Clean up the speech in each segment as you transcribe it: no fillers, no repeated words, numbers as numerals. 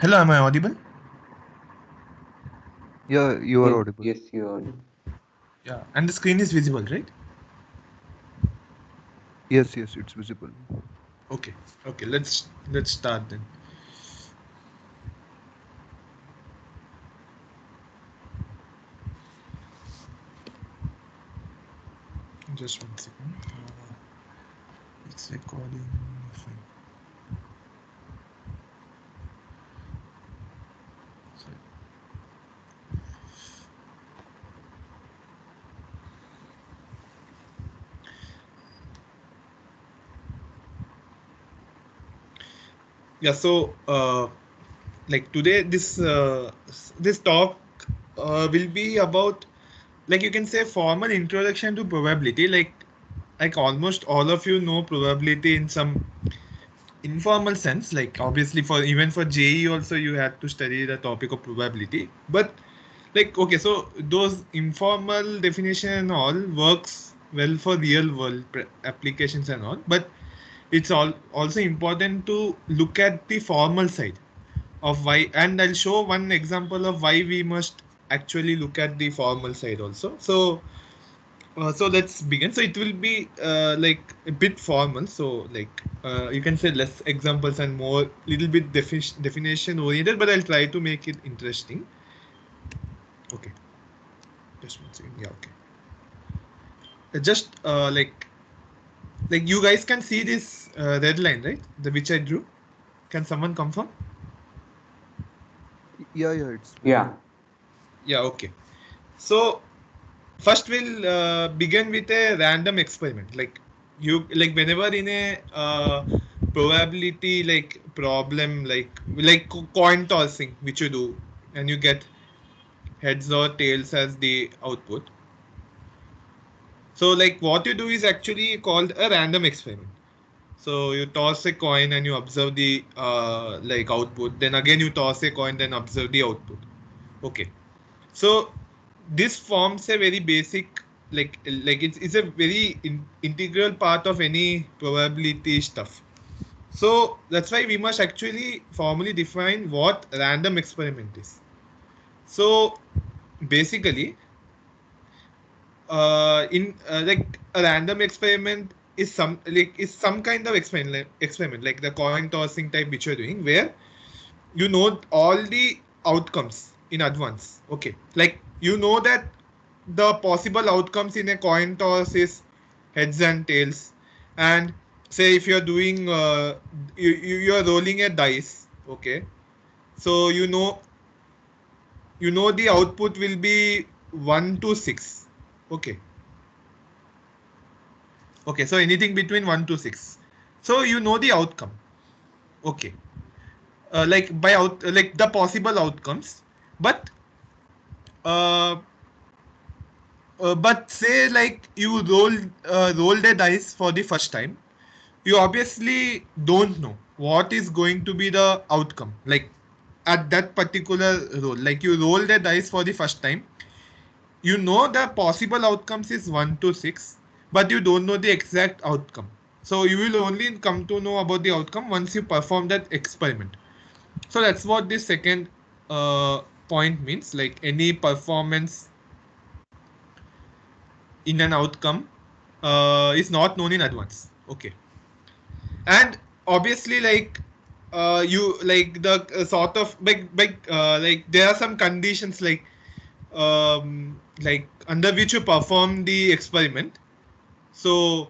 Hello, am I audible? Yeah, you are Yes, audible. yes, you are. Yeah, and the screen is visible, right? Yes, yes, it's visible. Okay, okay, let's start then. Just 1 second. It's recording. Fine. Sorry. Yeah, so like today this talk will be about, like, you can say, formal introduction to probability. Like almost all of you know probability in some informal sense. Like obviously for even for JE also you had to study the topic of probability. But like, okay, so those informal definition and all works well for real world applications and all. But it's all also important to look at the formal side of why, and I'll show one example of why we must actually look at the formal side also. So let's begin. So it will be like a bit formal. So like you can say less examples and more little bit definition oriented, but I'll try to make it interesting. Okay, just 1 second. Yeah, okay. Just like you guys can see this red line, right? The which I drew. Can someone confirm? Yeah, yeah, it's Yeah, visible. Yeah, okay. So first we'll begin with a random experiment. Like you, like whenever in a probability like problem, like coin tossing which you do, and you get heads or tails as the output. So like what you do is actually called a random experiment. So you toss a coin and you observe the like output, then again you toss a coin, then observe the output. Okay, so this forms a very basic, like it's a very integral part of any probability stuff. So that's why we must actually formally define what random experiment is. So basically in like a random experiment is some kind of experiment like the coin tossing type which you're doing, where you know all the outcomes in advance. Okay, like you know that the possible outcomes in a coin toss is heads and tails. And say if you're doing you're rolling a dice. Okay, so you know the output will be 1 to 6. Okay, okay, so anything between 1 to 6, so you know the outcome. Okay, like by out like the possible outcomes. But uh, but say like you rolled a dice for the first time, you obviously don't know what is going to be the outcome. Like at that particular roll, like you roll the dice for the first time, you know the possible outcomes is 1 to 6, but you don't know the exact outcome. So you will only come to know about the outcome once you perform that experiment. So that's what this second point means. Like any performance in an outcome is not known in advance. Okay, and obviously you like the sort of like there are some conditions like under which you perform the experiment. So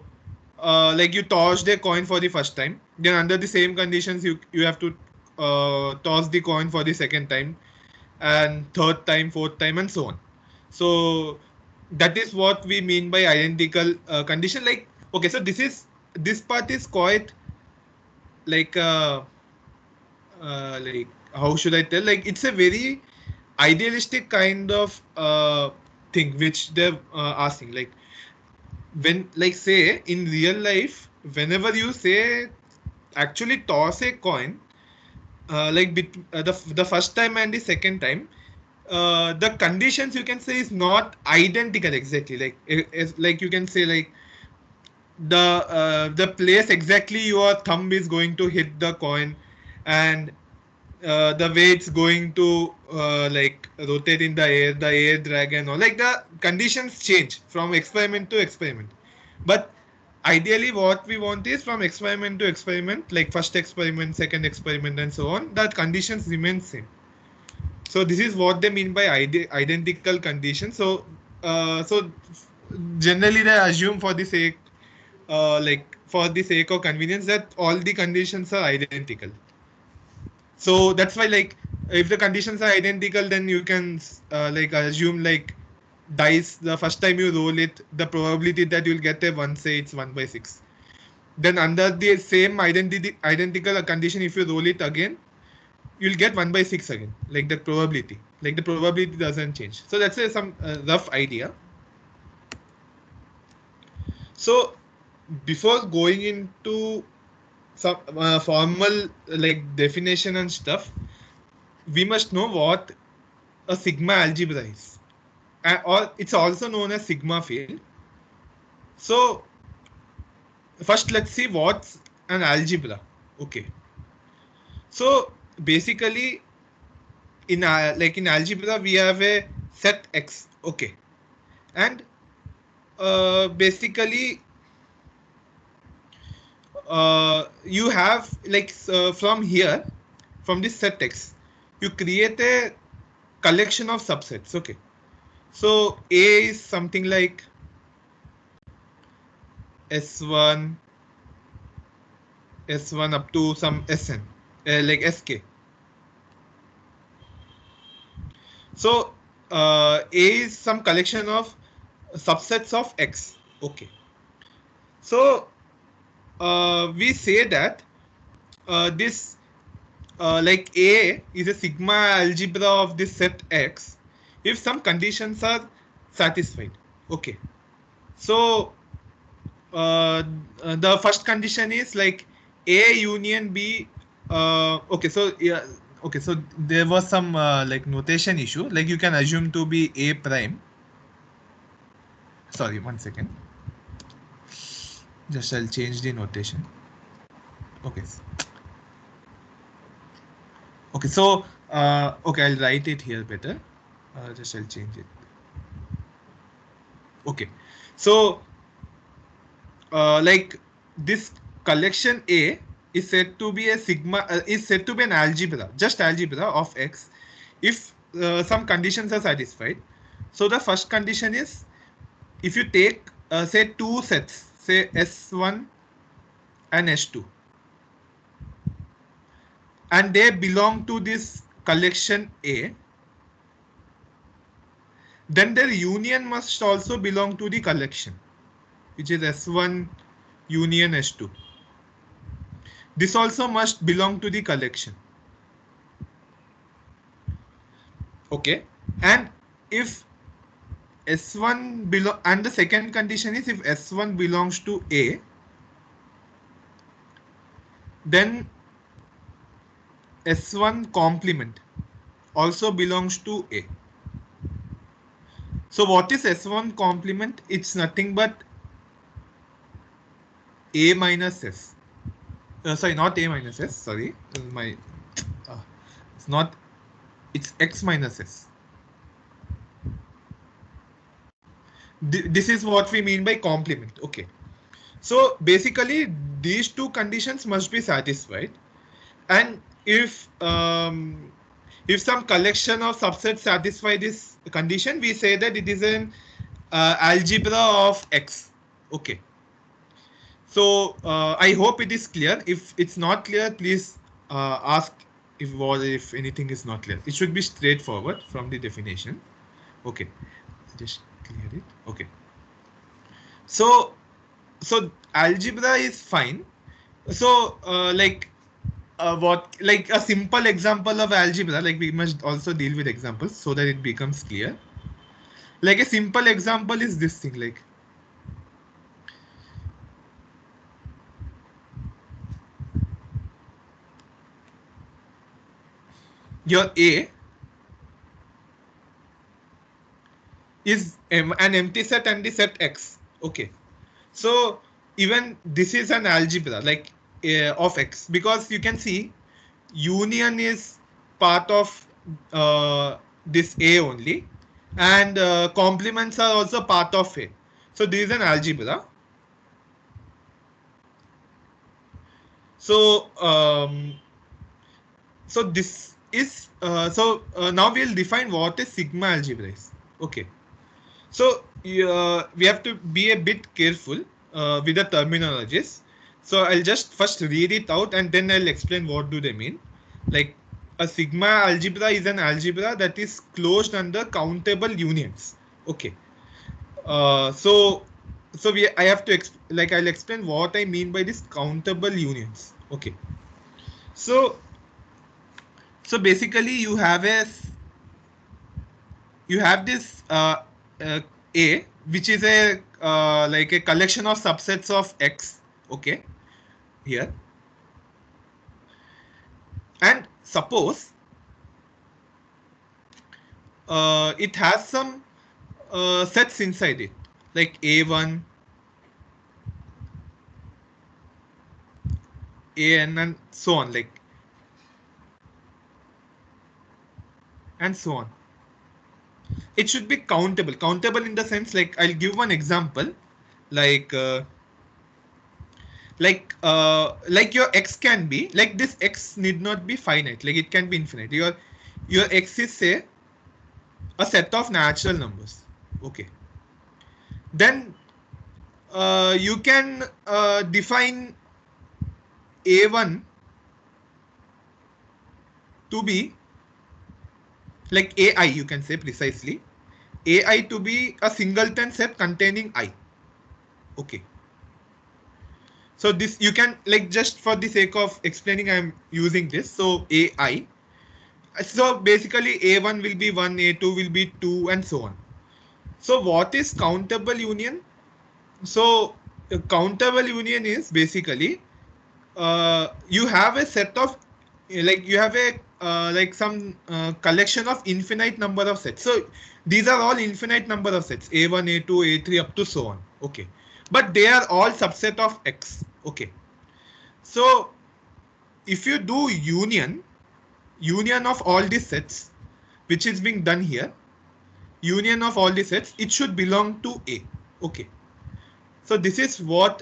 like you tossed a coin for the first time, then under the same conditions you have to toss the coin for the second time, and third time, fourth time, and so on. So that is what we mean by identical condition. Like okay, so this part is quite like like how should I tell? Like it's a very idealistic kind of thing which they're asking. Like when, like, say in real life, whenever you say actually toss a coin, the first time and the second time, the conditions you can say is not identical exactly. Like you can say like the place exactly your thumb is going to hit the coin, and the way it's going to like rotate in the air drag and all, like the conditions change from experiment to experiment. But ideally what we want is from experiment to experiment, like first experiment, second experiment and so on, that conditions remain same. So this is what they mean by identical conditions. So so generally they assume for the sake like for the sake of convenience that all the conditions are identical. So that's why like if the conditions are identical, then you can like assume like dice, the first time you roll it, the probability that you'll get a 1, say it's 1/6. Then under the same identical condition, if you roll it again, you'll get 1/6 again, like the probability, doesn't change. So that's some rough idea. So before going into some formal like definition and stuff, we must know what a sigma algebra is, or it's also known as sigma field. So first let's see what's an algebra. Okay, so basically in like in algebra we have a set X. Okay, and basically you have like from here, from this set X, you create a collection of subsets. Okay, so A is something like S1, S1 up to some Sn, like Sk. So A is some collection of subsets of X. Okay, so we say that this like A is a sigma algebra of this set X if some conditions are satisfied. Okay, so the first condition is like A union B. Okay, so yeah, okay, so there was some like notation issue. Like you can assume to be A prime. Sorry, 1 second. Just I'll change the notation. Okay. Okay, so okay, I'll write it here better. Just I'll change it. Okay, so like this collection A is said to be a sigma, is said to be an algebra, just algebra of X, if some conditions are satisfied. So the first condition is if you take say two sets, say S1 and S2, and they belong to this collection A, then their union must also belong to the collection, which is S1 union S2. This also must belong to the collection. Okay, and if S1 belong, and the second condition is if S1 belongs to A, then S1 complement also belongs to A. So what is S1 complement? It's nothing but A minus S. Sorry, not A minus S. Sorry, my it's not. It's X minus S. This is what we mean by complement. Okay. So basically, these two conditions must be satisfied, and if some collection of subsets satisfy this condition, we say that it is an algebra of X. Okay. So I hope it is clear. If it's not clear, please ask if anything is not clear. It should be straightforward from the definition. Okay, just clear it. Okay. So algebra is fine. So like what, like a simple example of algebra, like we must also deal with examples so that it becomes clear. Like a simple example is this thing, like your A is an empty set and the set X. Okay, so even this is an algebra like of X, because you can see union is part of this A only, and complements are also part of A. So this is an algebra. So so this is now we'll define what is sigma algebra is. Okay. So we have to be a bit careful with the terminologies. So I'll just first read it out and then I'll explain what do they mean. Like a sigma algebra is an algebra that is closed under countable unions. Okay. So I have to I'll explain what I mean by this countable unions. Okay. So basically you have this uh, A, which is a like a collection of subsets of X. Okay, here, and suppose it has some sets inside it, like A1, AN, and so on, like and so on. It should be countable. Countable in the sense, like I'll give one example, like. Like your x can be like this, x need not be finite, like it can be infinite. Your x is, say, a set of natural numbers. Okay, then you can define a1 to be like ai, you can say precisely ai to be a singleton set containing I. Okay, so this you can, like, just for the sake of explaining, I'm using this. So ai, so basically a1 will be 1, a2 will be 2, and so on. So what is countable union? So a countable union is basically you have a set of, like you have a like some collection of infinite number of sets. So these are all infinite number of sets, a1, a2, a3 up to so on. Okay, but they are all subset of X. Okay, so if you do union of all these sets, which is being done here, union of all the sets, it should belong to A. Okay, so this is what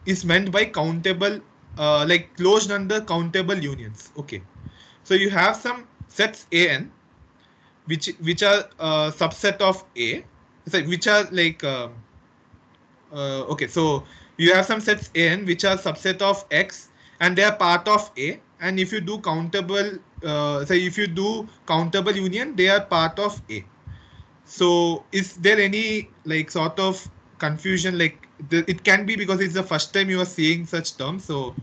is meant by countable, like closed under countable unions. Okay, so you have some sets an which are subset of A, so which are like okay, so you have some sets an which are subset of X and they are part of A, and if you do countable so if you do countable union, they are part of A. So is there any like sort of confusion? Like it can be because it's the first time you are seeing such terms. So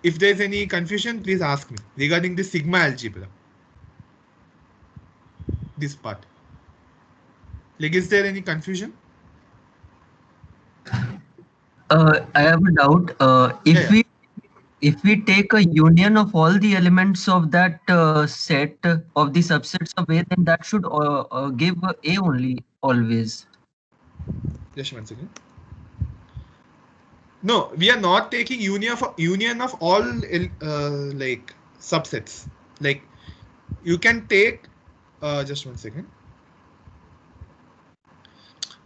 if there's any confusion, please ask me regarding the sigma algebra. This part. Like, is there any confusion? I have a doubt. Yeah, yeah. If we take a union of all the elements of that set of the subsets of A, then that should give A only always. Just one second. No, we are not taking union of all like subsets. Like you can take just one second.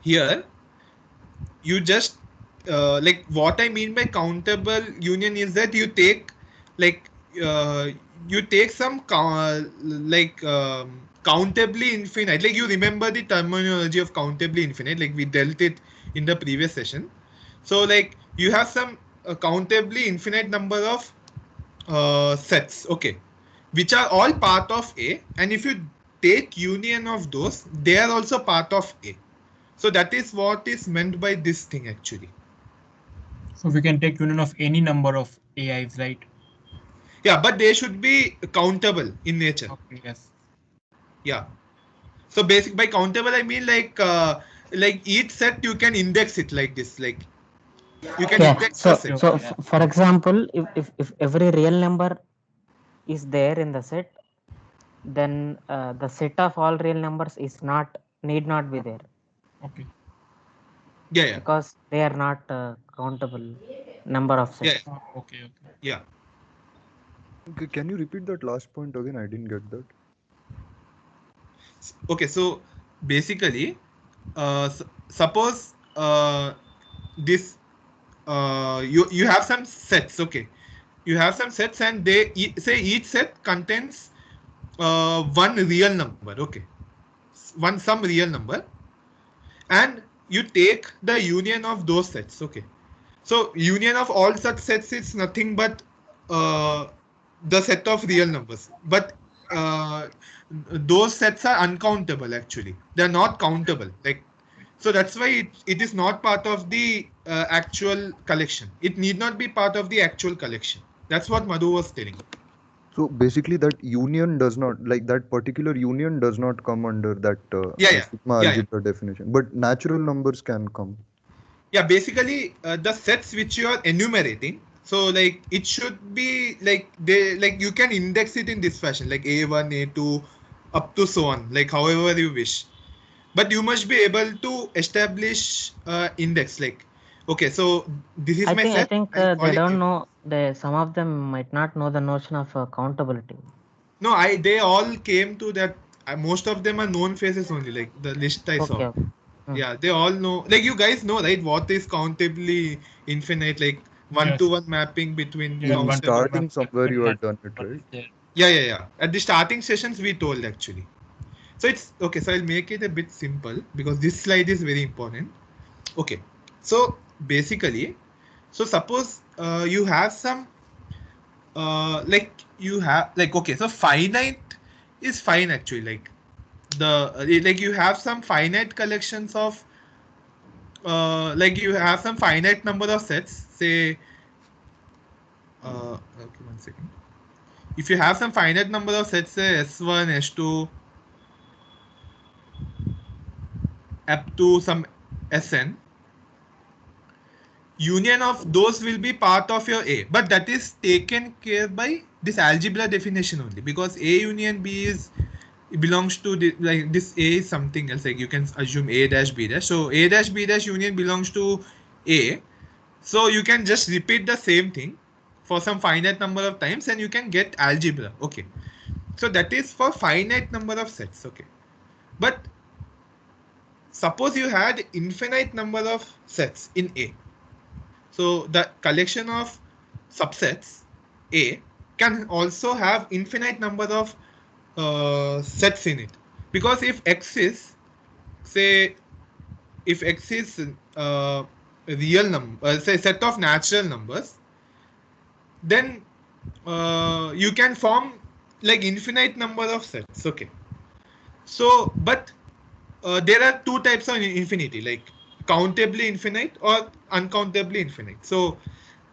Here you just like what I mean by countable union is that you take like uh, you take some countably infinite. Like you remember the terminology of countably infinite, like we dealt it in the previous session. So like you have some countably infinite number of sets, okay, which are all part of A, and if you take union of those, they are also part of A. So that is what is meant by this thing actually. So we can take union of any number of AIs, right? Yeah, but they should be countable in nature. Okay, yes. Yeah. So basic by countable I mean like each set you can index it like this, like you can Yeah. index So the set. for example, if every real number is there in the set, then the set of all real numbers need not be there. Okay. Yeah, yeah. Because they are not countable number of sets. Yeah. Okay, okay. Yeah. Okay, can you repeat that last point again? I didn't get that. Okay, so basically, suppose this you have some sets. Okay, you have some sets, and they say each set contains one real number. Okay, some real number, and you take the union of those sets. Okay, so union of all such sets is nothing but uh, the set of real numbers, but uh, those sets are uncountable. Actually, they're not countable. Like, so that's why it is not part of the actual collection. It need not be part of the actual collection. That's what Madhu was telling. So basically, that union does not, like that particular union does not come under that Yeah, yeah, sigma yeah, yeah. algebra definition, but natural numbers can come. Yeah, basically the sets which you are enumerating, so like it should be like they, like you can index it in this fashion, like a1 a2 up to so on, like however you wish, but you must be able to establish index, like, okay, so this is my I set, think I'll call they it don't a. know. Some of them might not know the notion of countability. No, they all came to that. Most of them are known faces only, like the list I saw. Okay. Okay. Yeah, they all know. Like you guys know, right? What is countably infinite? Like Yes. one-to-one mapping between Yeah, In one to countable. one map starting somewhere you that have done it, what right? is there. Yeah. At the starting sessions, we told actually. So it's okay. So I'll make it a bit simple because this slide is very important. Okay. So basically, so suppose you have some like you have like, okay. So finite is fine actually. Like like you have some finite collections of like you have some finite number of sets, say okay, 1 second. If you have some finite number of sets, say s1 s2 up to some sn, union of those will be part of your A, but that is taken care by this algebra definition only, because A union B is, it belongs to the, like this A is something else, like you can assume A dash B dash, so A dash B dash union belongs to A, so you can just repeat the same thing for some finite number of times and you can get algebra. Okay, so that is for finite number of sets. Okay, but suppose you had infinite number of sets in A, so the collection of subsets A can also have infinite number of sets in it, because if X is, say, if X is a real number, say set of natural numbers, then you can form like infinite number of sets. Okay, so but there are two types of infinity, like countably infinite or uncountably infinite. So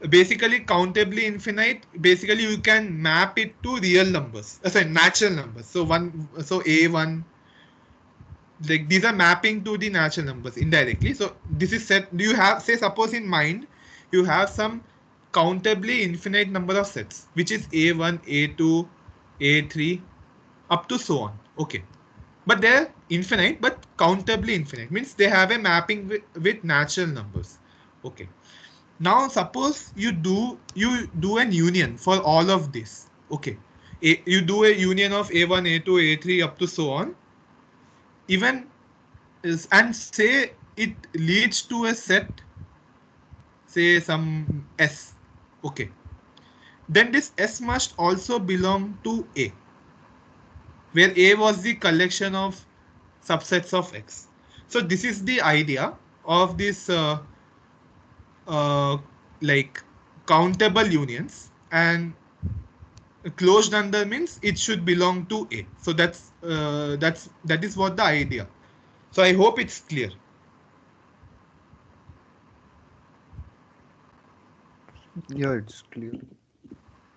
basically countably infinite, basically you can map it to real numbers, sorry, natural numbers. So a1, like these are mapping to the natural numbers indirectly. So this is set, you have, say suppose in mind you have some countably infinite number of sets, which is a1 a2 a3 up to so on. Okay, but they're infinite, but countably infinite means they have a mapping with natural numbers. Okay, now suppose you do an union for all of this. Okay, you do a union of a1 a2 a3 up to so on, even is, and say it leads to a set, say some S. Okay, then this S must also belong to A, where A was the collection of subsets of X. So this is the idea of this uh, like countable unions, and closed under means it should belong to A. So that is what the idea. So I hope it's clear. Yeah, it's clear.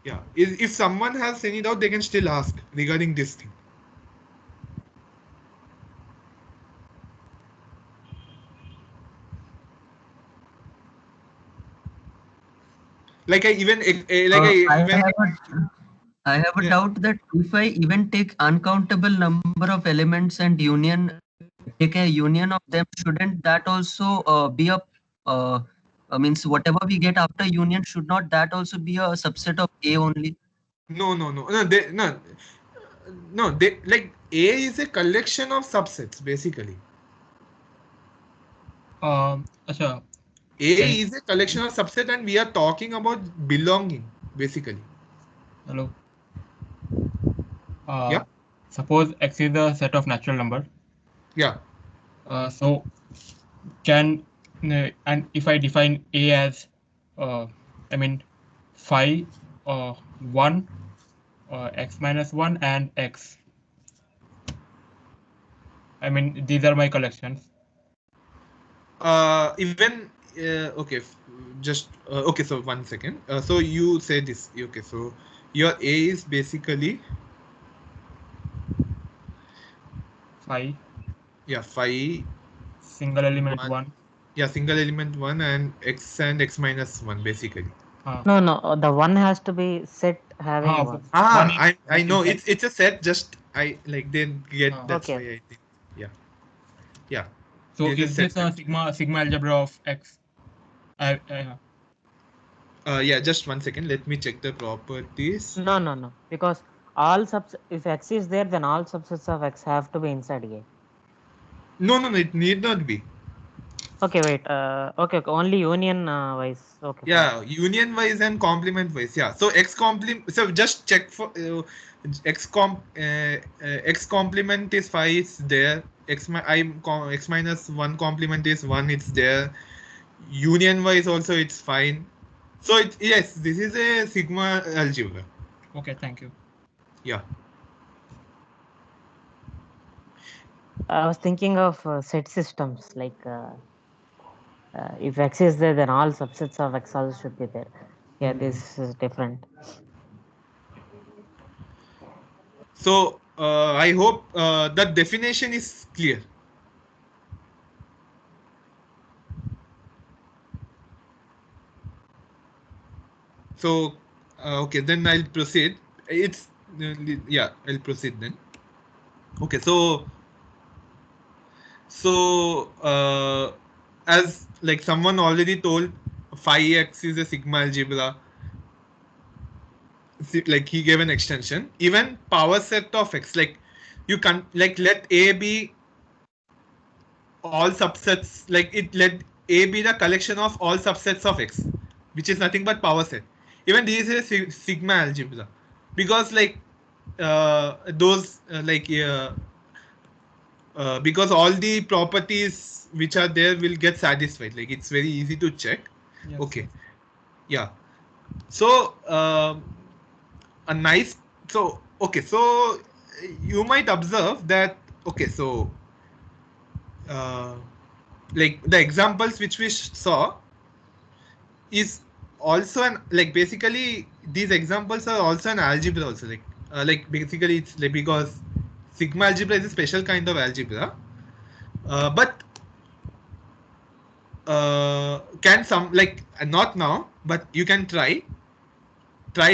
Yeah. If someone has any doubt, they can still ask regarding this thing. Like I even like I I even have I have a yeah. doubt that if I even take uncountable number of elements and union, take a union of them, shouldn't that also be a means whatever we get after union, should not that also be a subset of A only? They like A is a collection of subsets basically. Acha, A can is a collection of subset, and we are talking about belonging basically. hello. Yeah. Suppose X is the set of natural number. Yeah. So can and if I define A as I mean 5, 1, x minus 1 and x. I mean these are my collections. Even okay, just okay. So 1 second. So you say this. Okay. So your A is basically 5 5 single element 1. 1. Yeah, single element 1 and x minus 1 basically. No, the one has to be set having one. One I one know inside. it's a set. Just I like then get that's Okay. why I think yeah. So There's a is this set. a sigma algebra of x? Yeah, just 1 second. Let me check the properties. No. Because all if X is there, then all subsets of X have to be inside A. No. It need not be. Okay, wait. Okay. Only union wise. Okay. Yeah, union wise and complement wise. Yeah. So x complement. So just check for x complement is 5. It's there. X minus 1 complement is 1. It's there. Union wise also it's fine. So yes, this is a sigma algebra. Okay, thank you. Yeah. I was thinking of set systems like if X is there, then all subsets of X also should be there. Yeah, this is different. So I hope that definition is clear. So okay, then I'll proceed. It's yeah, I'll proceed then. Okay, so as like someone already told, phi x is a sigma algebra. Like he gave an extension. Even power set of x, like you can like let A be all subsets, like it let A be the collection of all subsets of x, which is nothing but power set. Even this is a sigma algebra because like those because all the properties which are there will get satisfied. Like it's very easy to check. Yes. Okay. Yeah. So a nice. So okay. So you might observe that. Okay. So like the examples which we saw is also an like basically these examples are also an algebra also like basically it's like because sigma algebra is a special kind of algebra, but can some like not now, but you can try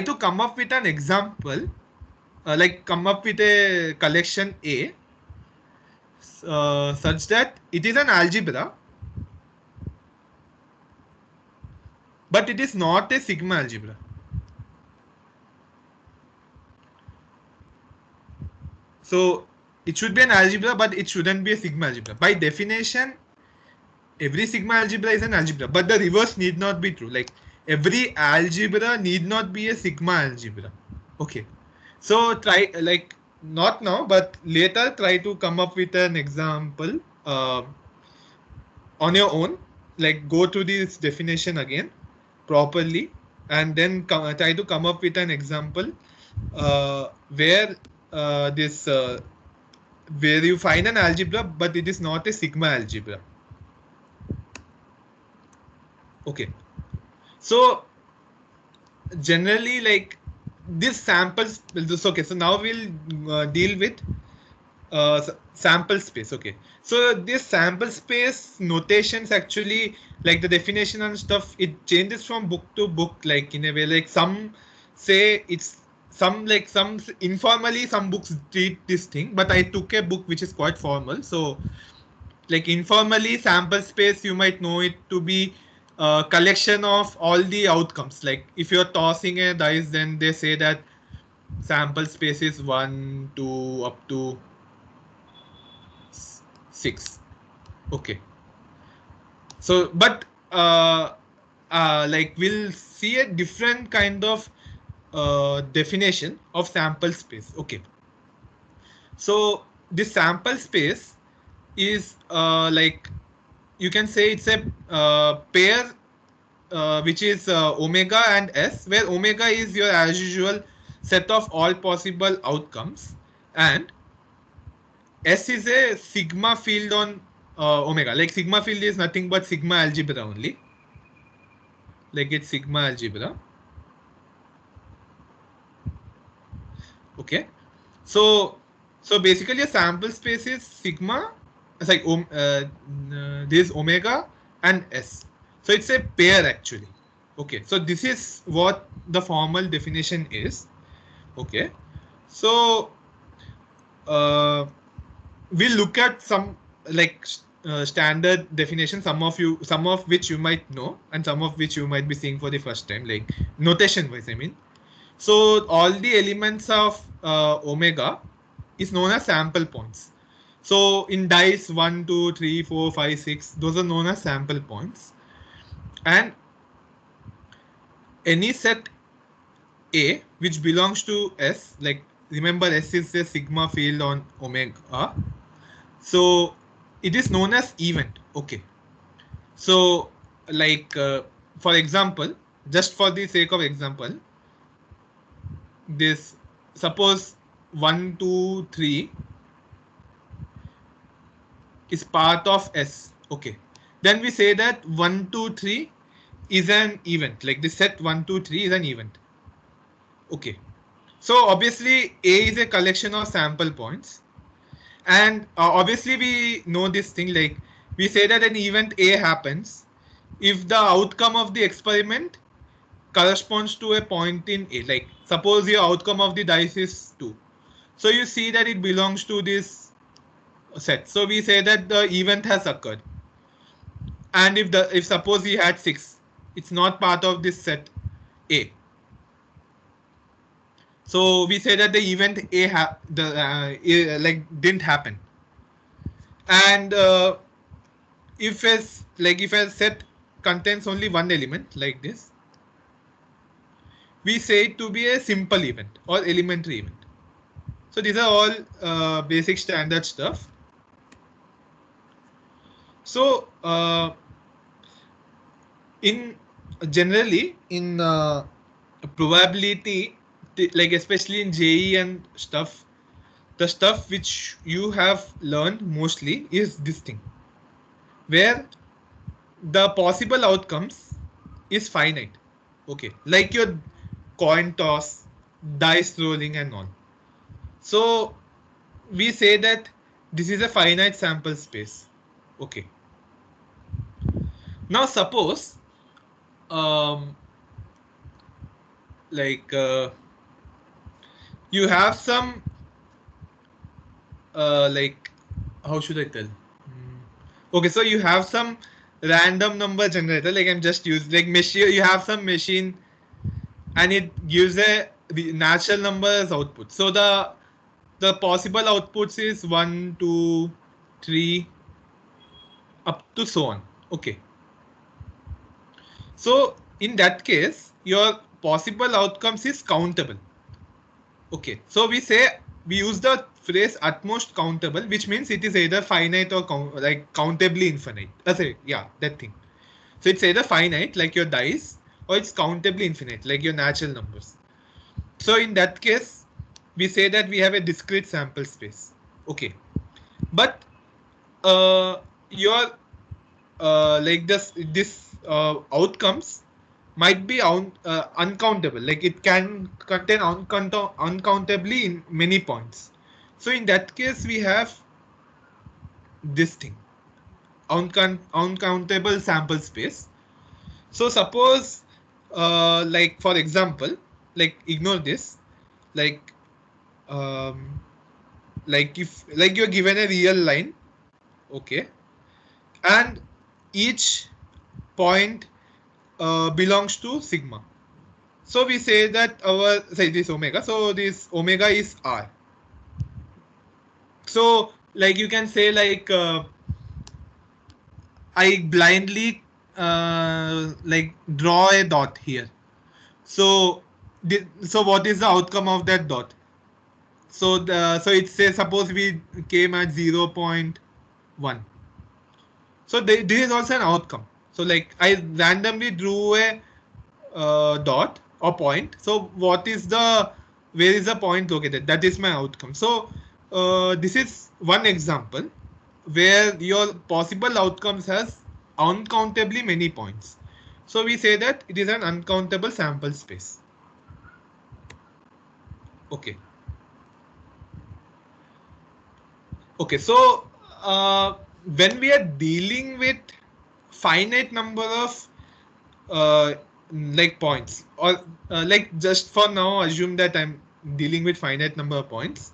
to come up with an example, like come up with a collection A, such that it is an algebra, but it is not a sigma algebra. So it should be an algebra, but it shouldn't be a sigma algebra. By definition, every sigma algebra is an algebra, but the reverse need not be true. Like every algebra need not be a sigma algebra. Okay. So try like not now, but later try to come up with an example on your own. Like go to this definition again properly, and then try to come up with an example where this where you find an algebra, but it is not a sigma algebra. Okay. So generally, like this samples. Okay. So now we'll deal with sample space. Okay. So this sample space notations actually, like the definition and stuff, it changes from book to book. Like in a way, like some say it's some informally some books treat this thing, but I took a book which is quite formal. So like informally sample space, you might know it to be a collection of all the outcomes. Like if you're tossing a dice, then they say that sample space is 1, 2 up to 6. Okay. So, but like we'll see a different kind of definition of sample space. Okay. So this sample space is like you can say it's a pair which is omega and s, where omega is your as usual set of all possible outcomes, and S is a sigma field on omega. Like sigma field is nothing but sigma algebra only. Like it's sigma algebra. Okay. So basically a sample space is sigma. It's like this omega and S. So it's a pair actually. Okay. So this is what the formal definition is. Okay. So we'll look at some like standard definition, some of which you might know and some of which you might be seeing for the first time, like notation wise I mean. So all the elements of omega is known as sample points. So in dice 1, 2, 3, 4, 5, 6, those are known as sample points, and any set A which belongs to S, like remember S is the sigma field on omega, so it is known as event. Okay. So like for example, just for the sake of example, this suppose 1, 2, 3 is part of S. Okay. Then we say that 1, 2, 3 is an event. Like the set 1, 2, 3 is an event. Okay. So obviously A is a collection of sample points. And obviously we know this thing, like we say that an event A happens if the outcome of the experiment corresponds to a point in A. Like suppose your outcome of the dice is 2. So you see that it belongs to this set. So we say that the event has occurred. And if suppose we had 6, it's not part of this set A. So we say that the event A like didn't happen. And if a set contains only one element like this, we say it to be a simple event or elementary event. So these are all basic standard stuff. So in generally in probability, like especially in JE and stuff, the stuff which you have learned mostly is this thing, where the possible outcomes is finite. Okay, like your coin toss, dice rolling and all. So we say that this is a finite sample space. Okay. Now suppose like you have some like how should I tell? Okay, so you have some random number generator, like I'm just using like machine. You have some machine and it gives the natural number as output. So the possible outputs is 1, 2, 3 up to so on. Okay. So in that case, your possible outcomes is countable. Okay. So we use the phrase at most countable, which means it is either finite or countably infinite. Yeah, that thing. So it's either finite like your dice, or it's countably infinite like your natural numbers. So in that case, we say that we have a discrete sample space. Okay. But your like this outcomes might be uncountable, like it can contain uncountably in many points. So in that case we have this thing, uncountable sample space. So suppose like for example, like ignore this, like if like you're given a real line, okay, and each point belongs to sigma. So we say that our, say this omega, so this omega is R. So like you can say like I blindly like draw a dot here. So so what is the outcome of that dot? So so it says suppose we came at 0.1. So this is also an outcome. So like I randomly drew a dot or point. So what is the, where is the point located? That is my outcome. So this is one example where your possible outcomes has uncountably many points. So we say that it is an uncountable sample space. Okay. Okay, so when we are dealing with finite number of uh, like points, or like just for now assume that I'm dealing with finite number of points.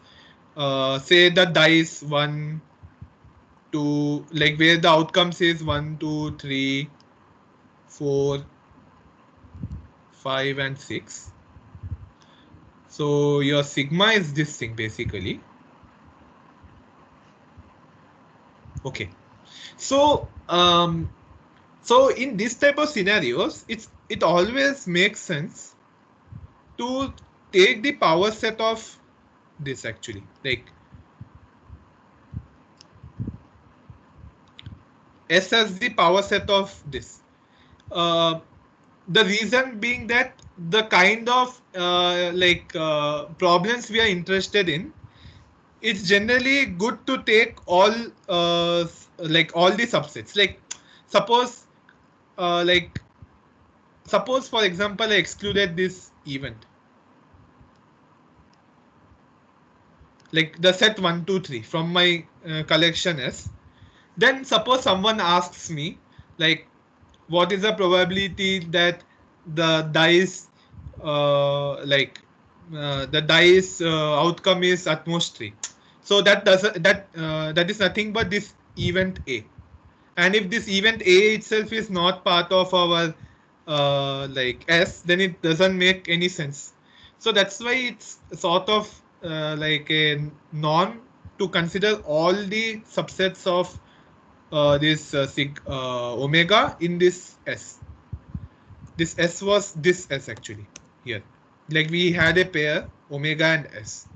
Say the dice 1, 2, like where the outcomes is 1, 2, 3, 4, 5, and 6. So your sigma is this thing basically. Okay. So so in this type of scenarios, it always makes sense to take the power set of this actually, like S as the power set of this. Uh, the reason being that the kind of problems we are interested in, it's generally good to take all like all the subsets. Like suppose like suppose for example I excluded this event, like the set 1, 2, 3 from my collection S. Then suppose someone asks me like what is the probability that the dice the dice outcome is at most 3. So that does that is nothing but this event A. And if this event A itself is not part of our like S, then it doesn't make any sense. So that's why it's sort of like a norm to consider all the subsets of this omega in this S. This S was this S actually here. Like we had a pair omega and S.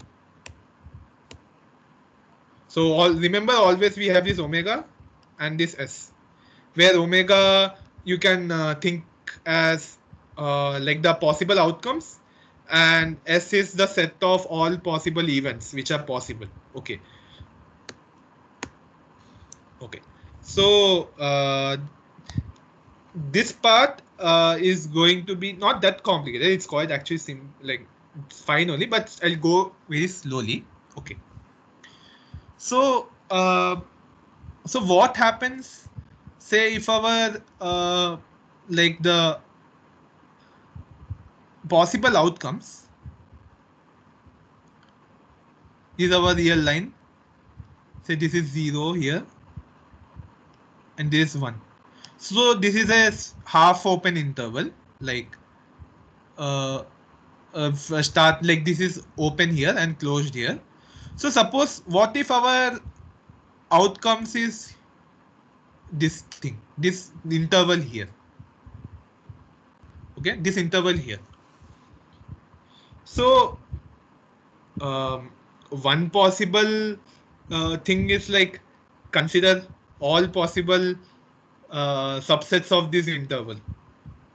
So remember always we have this omega and this S, where omega you can think as like the possible outcomes, and S is the set of all possible events which are possible. Okay. Okay. So this part is going to be not that complicated. It's quite actually like it's fine only, but I'll go very slowly. Okay. So so what happens, say if our like the possible outcomes is our real line. Say this is 0 here and this is 1. So this is a half open interval, like start like this is open here and closed here. So suppose what if our outcomes is this thing, this interval here. Okay, this interval here. So one possible thing is like consider all possible subsets of this interval.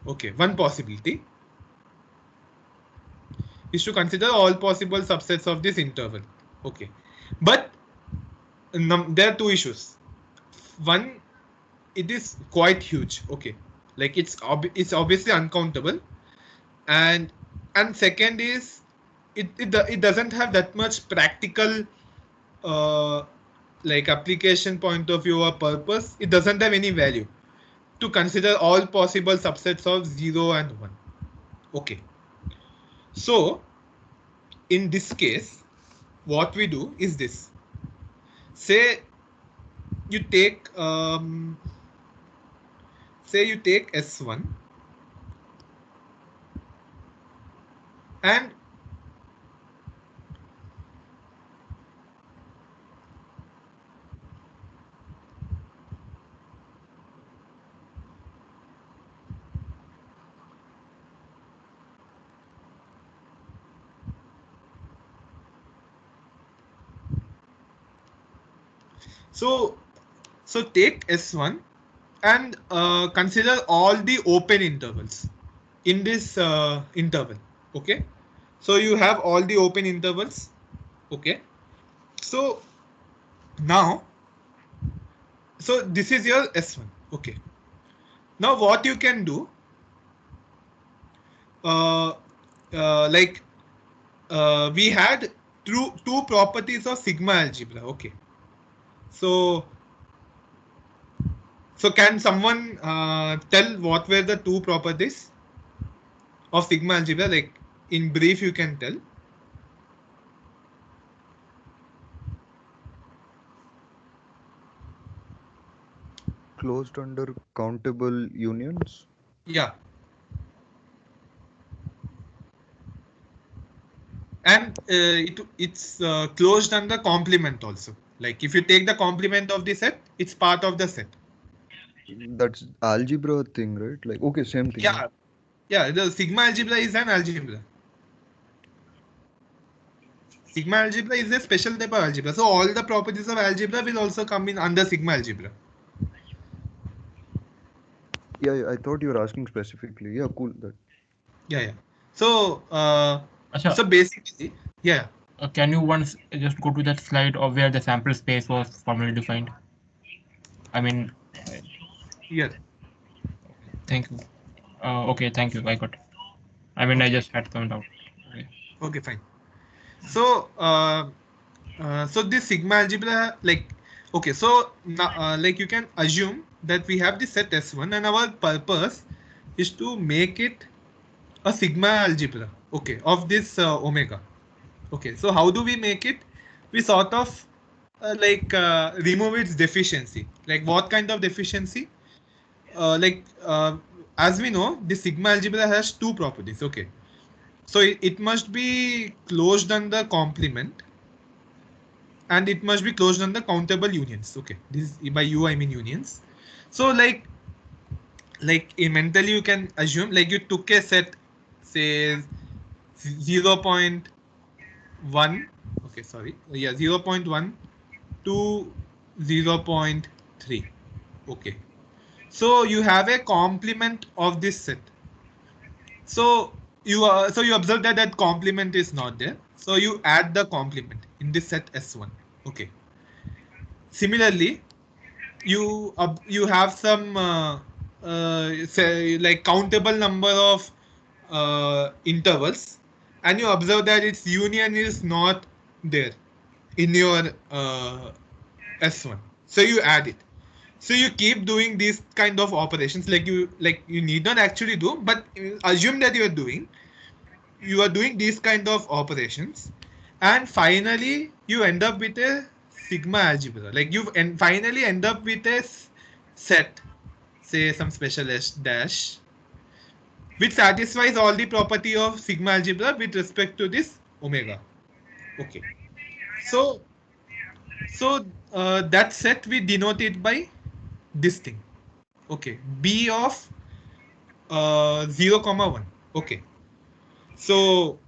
Okay, one possibility is to consider all possible subsets of this interval. Okay, but there are two issues. One, it is quite huge. Okay, like it's obviously uncountable, and second is it doesn't have that much practical like application point of view or purpose. It doesn't have any value to consider all possible subsets of 0 and 1. Okay, so in this case what we do is this. Say you take say you take S1 And so take S1 and consider all the open intervals in this interval. Okay, so you have all the open intervals. Okay, so now, so this is your S1. Okay, now what you can do, uh, like we had two properties of sigma algebra. Okay, so can someone tell what were the two properties of sigma algebra? Like in brief, you can tell. Closed under countable unions. Yeah. And it's closed under complement also. Like if you take the complement of the set, it's part of the set. That's algebra thing, right? Like, okay, same thing. Yeah. Yeah, the sigma algebra is an algebra. Sigma algebra is a special type of algebra. So all the properties of algebra will also come in under sigma algebra. Yeah, I thought you were asking specifically. Yeah, cool. That. Yeah. So Acha, so basically, yeah. can you once just go to that slide of where the sample space was formally defined? I mean, Yeah. thank you. Okay, thank you. I got it. I mean, I just had found out. Okay. Okay, fine. So so this sigma algebra, like, okay, so now like you can assume that we have the set S1 and our purpose is to make it a sigma algebra, okay, of this omega. Okay, so how do we make it? We sort of remove its deficiency. Like what kind of deficiency? As we know, the sigma algebra has two properties. Okay, so it must be closed under complement, and it must be closed under countable unions. Okay, this is, by U I mean unions. So mentally you can assume like you took a set, say 0.1, okay, sorry, yeah, 0.1 to 0.3. Okay, so you have a complement of this set. So you observe that complement is not there, so you add the complement in this set S1. Okay, similarly you have some say like countable number of intervals, and you observe that its union is not there in your S1, so you add it. So you keep doing these kind of operations, like you need not actually do, but assume that you are doing these kind of operations, and finally you end up with a sigma algebra. Like you finally end up with a set, say some special S dash, which satisfies all the property of sigma algebra with respect to this omega. Okay, so that set we denote it by this thing. Okay, b of 0 comma 1. Okay, so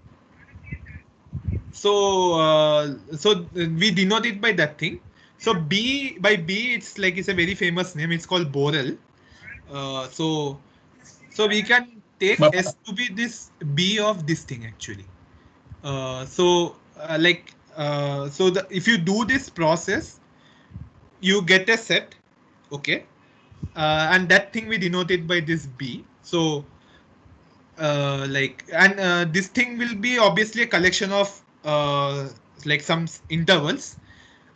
we denote it by that thing. So b, by b, it's like, it's a very famous name, it's called Borel. So we can take But S to be this b of this thing actually. If you do this process, you get a set. Okay, and that thing we denote it by this b. So this thing will be obviously a collection of like some intervals.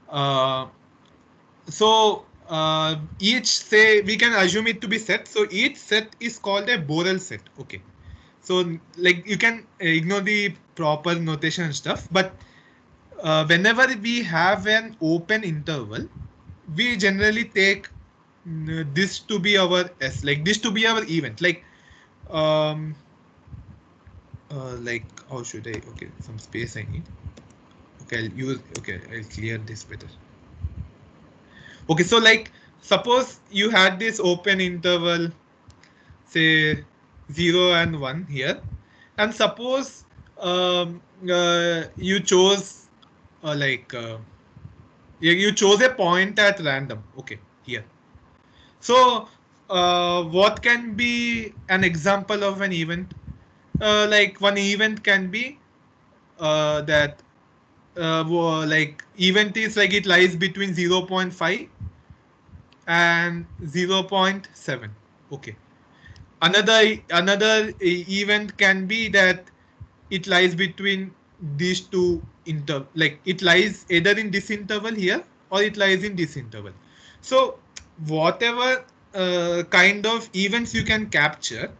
Uh, each, say, we can assume it to be set. So each set is called a Borel set. Okay. So like you can ignore the proper notation and stuff, but whenever we have an open interval, we generally take this to be our S, like this to be our event. Like like how should I? Okay, some space I need. Okay, I'll use. Okay, I'll clear this better. Okay, so like suppose you had this open interval, say 0 and 1 here, and suppose you chose like you chose a point at random. Okay, here. So what can be an example of an event? Like one event can be that like event is like it lies between 0.5 and 0.7. Okay, another event can be that it lies between these two like it lies either in this interval here or it lies in this interval. So whatever kind of events you can capture,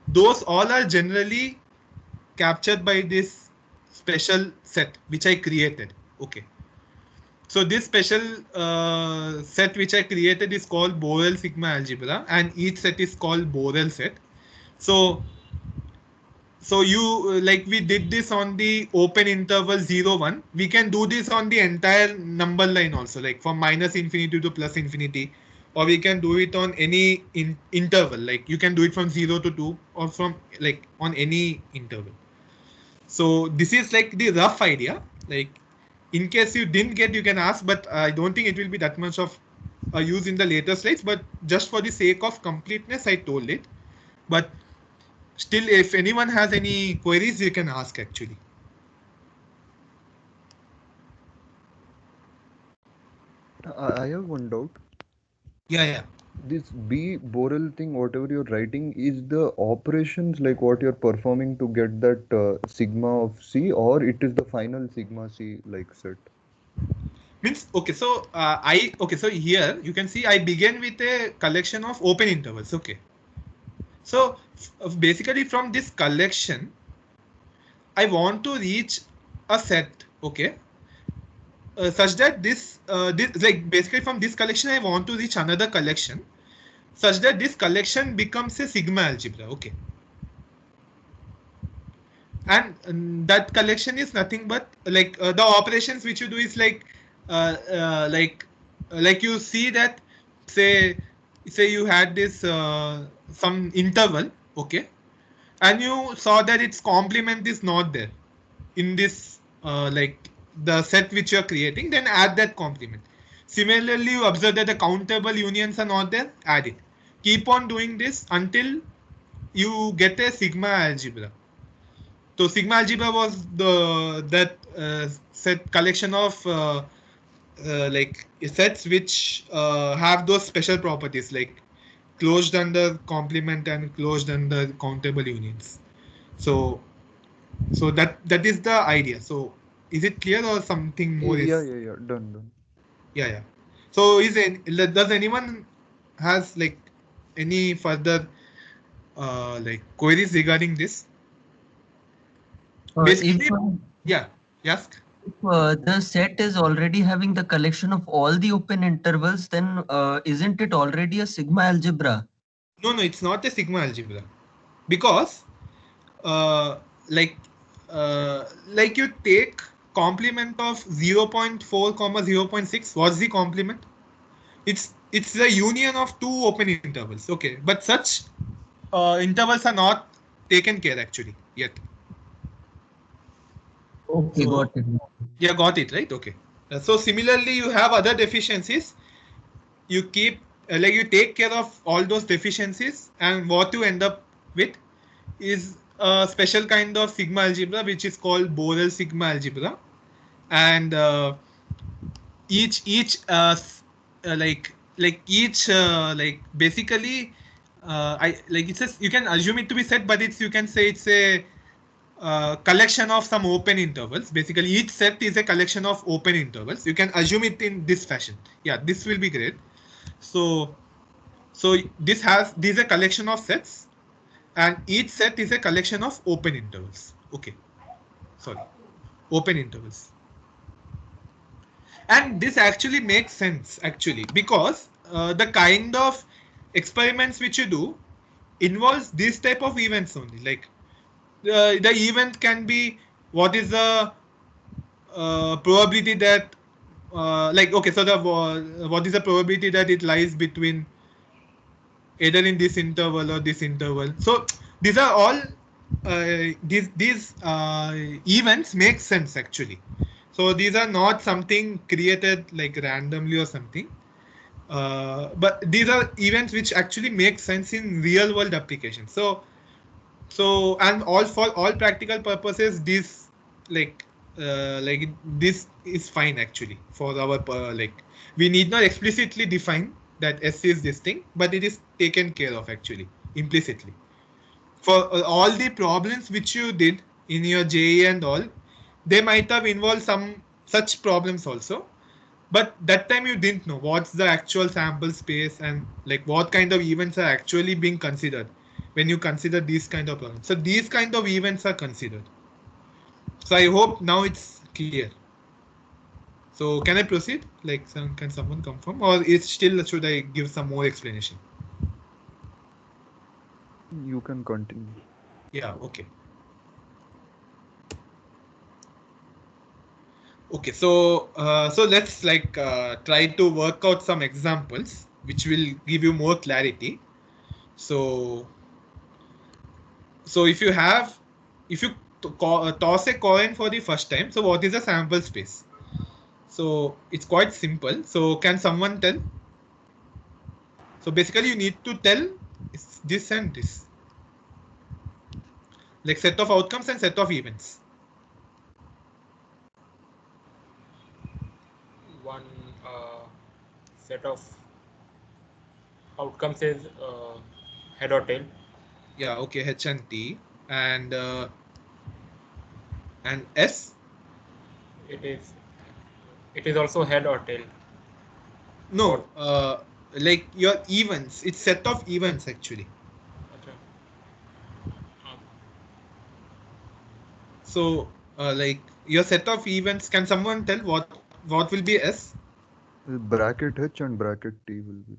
those all are generally captured by this special set which I created. Okay, so this special set which I created is called Borel sigma algebra, and each set is called Borel set. So you like we did this on the open interval 0 1. We can do this on the entire number line also, like from minus infinity to plus infinity, or we can do it on any interval, like you can do it from 0 to 2 or from like on any interval. So this is like the rough idea. Like in case you didn't get, you can ask, but I don't think it will be that much of use in the later slides, but just for the sake of completeness I told it. But still, if anyone has any queries, you can ask actually. I have one doubt. Yeah. This B Borel thing, whatever you're writing, is the operations like what you're performing to get that sigma of C, or it is the final sigma C like set? Means okay. So so here you can see I began with a collection of open intervals. Okay. So basically from this collection, I want to reach a set. Okay. Such that this like basically from this collection I want to reach another collection, such that this collection becomes a sigma algebra. Okay. And that collection is nothing but like the operations which you do is like like you see that say you had this some interval. Okay, and you saw that its complement is not there in this like the set which you are creating, then add that complement. Similarly, you observe that the countable unions are not there, add it. Keep on doing this until you get a sigma algebra. So sigma algebra was the that set collection of like sets which have those special properties like closed under complement and closed under countable unions. So that is the idea. So is it clear or something more Yeah, is? done. Yeah. So does anyone has like any further like queries regarding this? If Basically, yeah. Yes. the set is already having the collection of all the open intervals, then isn't it already a sigma algebra? No, it's not a sigma algebra because uh, like like you take complement of 0.4 comma 0.6. What's the complement? It's the union of two open intervals. Okay, but such intervals are not taken care actually yet. Okay, So got it. yeah, got it right. Okay. So similarly, you have other deficiencies. You keep like you take care of all those deficiencies, and what you end up with is a special kind of sigma algebra which is called Borel sigma algebra, and each like each like basically I like it says you can assume it to be set, but it's you can say it's a collection of some open intervals. Basically, each set is a collection of open intervals. You can assume it in this fashion. Yeah, this will be great. So this is a collection of sets, and each set is a collection of open intervals. Okay, sorry, open intervals. And this actually makes sense actually because the kind of experiments which you do involves this type of events only. Like The event can be what is the probability that like okay, so the what is the probability that it lies between either in this interval or this interval. So these are all these events make sense actually. So these are not something created like randomly or something. But these are events which actually make sense in real world applications. So and all for all practical purposes, this like this is fine actually for our like we need not explicitly define that S is this thing, but it is taken care of actually implicitly for all the problems which you did in your JE and all. They might have involved some such problems also, but that time you didn't know what's the actual sample space and like what kind of events are actually being considered when you consider these kind of problems. So these kind of events are considered. So I hope now it's clear. So can I proceed? Like, can someone confirm, or is still should I give some more explanation? You can continue. Yeah. Okay. Okay. So let's like try to work out some examples which will give you more clarity. So if you have, if you toss a coin for the first time, so what is the sample space? So it's quite simple. So can someone tell? So basically you need to tell this and this, like set of outcomes and set of events. One set of outcomes is head or tail. Yeah. Okay. H and T and S. It is also head or tail. No. Like your events. It's set of events actually. Okay. So like your set of events. Can someone tell what will be S? Bracket H and bracket T will be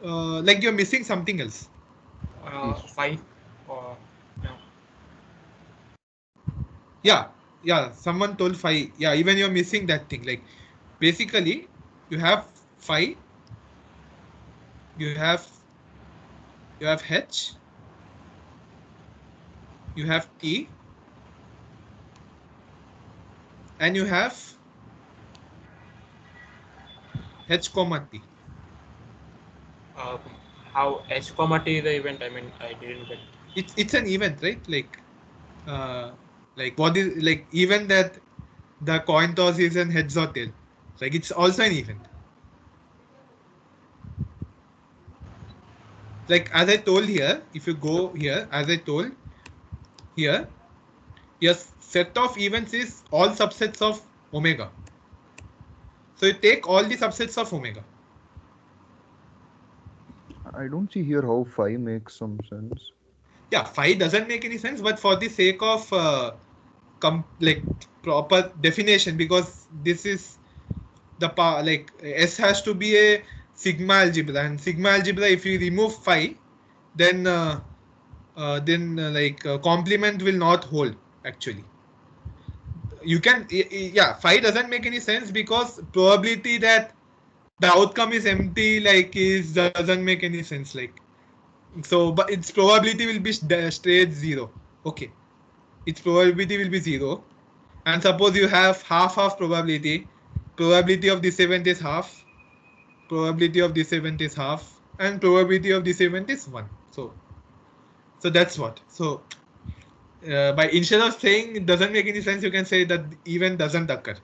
there. Like you're missing something else. Phi or no. Yeah, someone told phi. Yeah, even you're missing that thing. Like basically you have phi, you have H, you have T, and you have H comma T. How H comma T is the event? I mean, I didn't get. It's an event, right? Like what is like even that the coin toss is an heads or tail. Like it's also an event. Like as I told here, if you go here, as I told here, your set of events is all subsets of omega. So you take all the subsets of omega. I don't see here how phi makes some sense. Yeah, phi doesn't make any sense, but for the sake of like proper definition, because this is the like S has to be a sigma algebra, and sigma algebra, if you remove phi, then complement will not hold actually. You can yeah, phi doesn't make any sense because probability that the outcome is empty like is doesn't make any sense like. So but its probability will be straight zero. Okay, its probability will be zero, and suppose you have half probability of this event is half, probability of this event is half, and probability of this event is 1. So that's what. So by instead of saying it doesn't make any sense, you can say that event doesn't occur.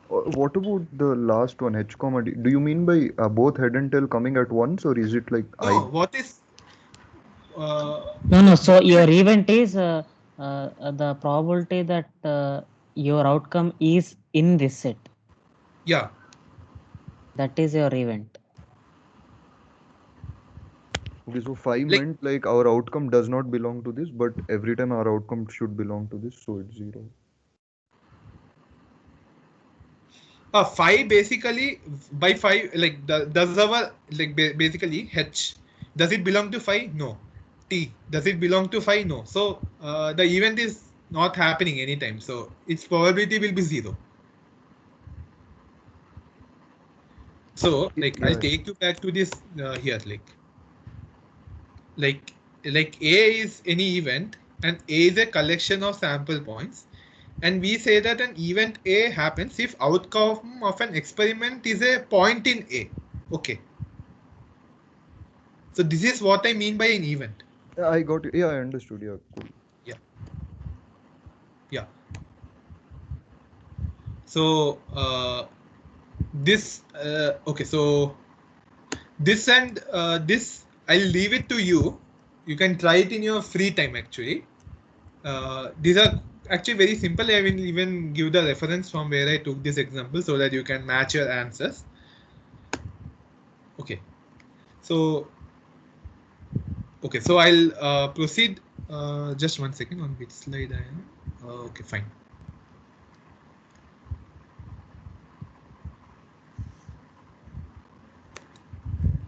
What about the last one, H comma D? Do you mean by both head and tail coming at once, or is it like No, what is No. So your event is the probability that your outcome is in this set. Yeah. That is your event. Okay, so phi meant like our outcome does not belong to this, but every time our outcome should belong to this, so it's zero. Phi basically by phi like does our like basically H, does it belong to phi? No. t, does it belong to phi? No. So the event is not happening anytime. So its probability will be 0. So like I'll take you back to this here, like A is any event and A is a collection of sample points, and we say that an event A happens if outcome of an experiment is a point in A. Okay. So this is what I mean by an event. I got it. Yeah, I understood. Yeah, cool. Yeah. Yeah. So this okay. So this and this I'll leave it to you. You can try it in your free time actually. These are actually very simple. I will even give the reference from where I took this example so that you can match your answers. Okay. So I'll proceed. Just 1 second, on which slide I am. Okay, fine.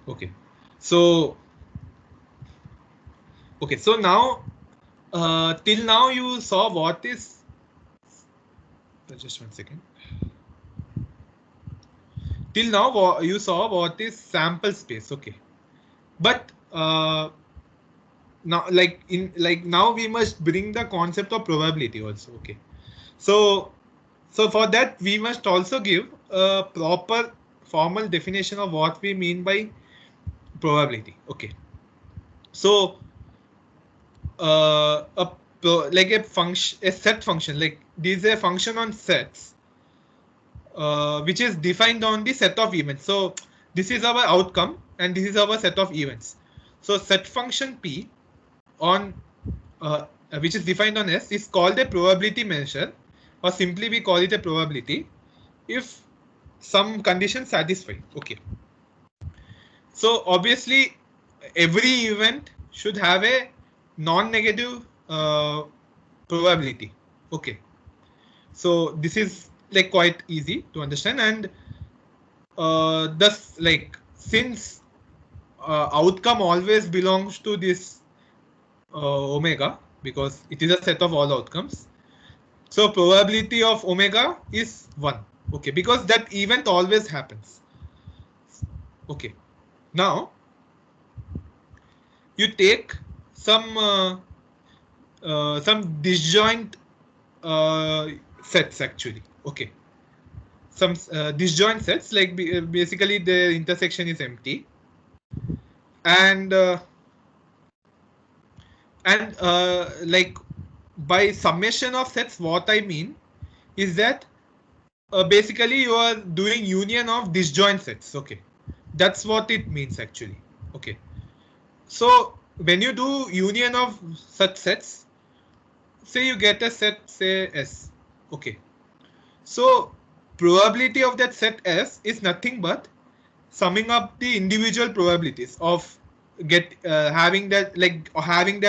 Okay. So now till now you saw what is just 1 second. Till now you saw what is sample space. Okay. But now now we must bring the concept of probability also. Okay. So for that we must also give a proper formal definition of what we mean by probability. Okay. So like a function, a set function, like this is a function on sets which is defined on the set of events. So this is our outcome and this is our set of events. So set function p on which is defined on S is called a probability measure, or simply we call it a probability if some conditions satisfied. Okay. So obviously every event should have a non-negative probability. Okay. So this is like quite easy to understand, and thus like since outcome always belongs to this omega, because it is a set of all outcomes, so probability of omega is 1. Okay, because that event always happens. Okay, now you take some disjoint sets actually. Okay, some disjoint sets, like basically the intersection is empty, and like by summation of sets, what I mean is that basically you are doing union of disjoint sets. Okay, that's what it means actually. Okay, so when you do union of such sets, say you get a set, say S. Okay, so probability of that set S is nothing but summing up the individual probabilities of having that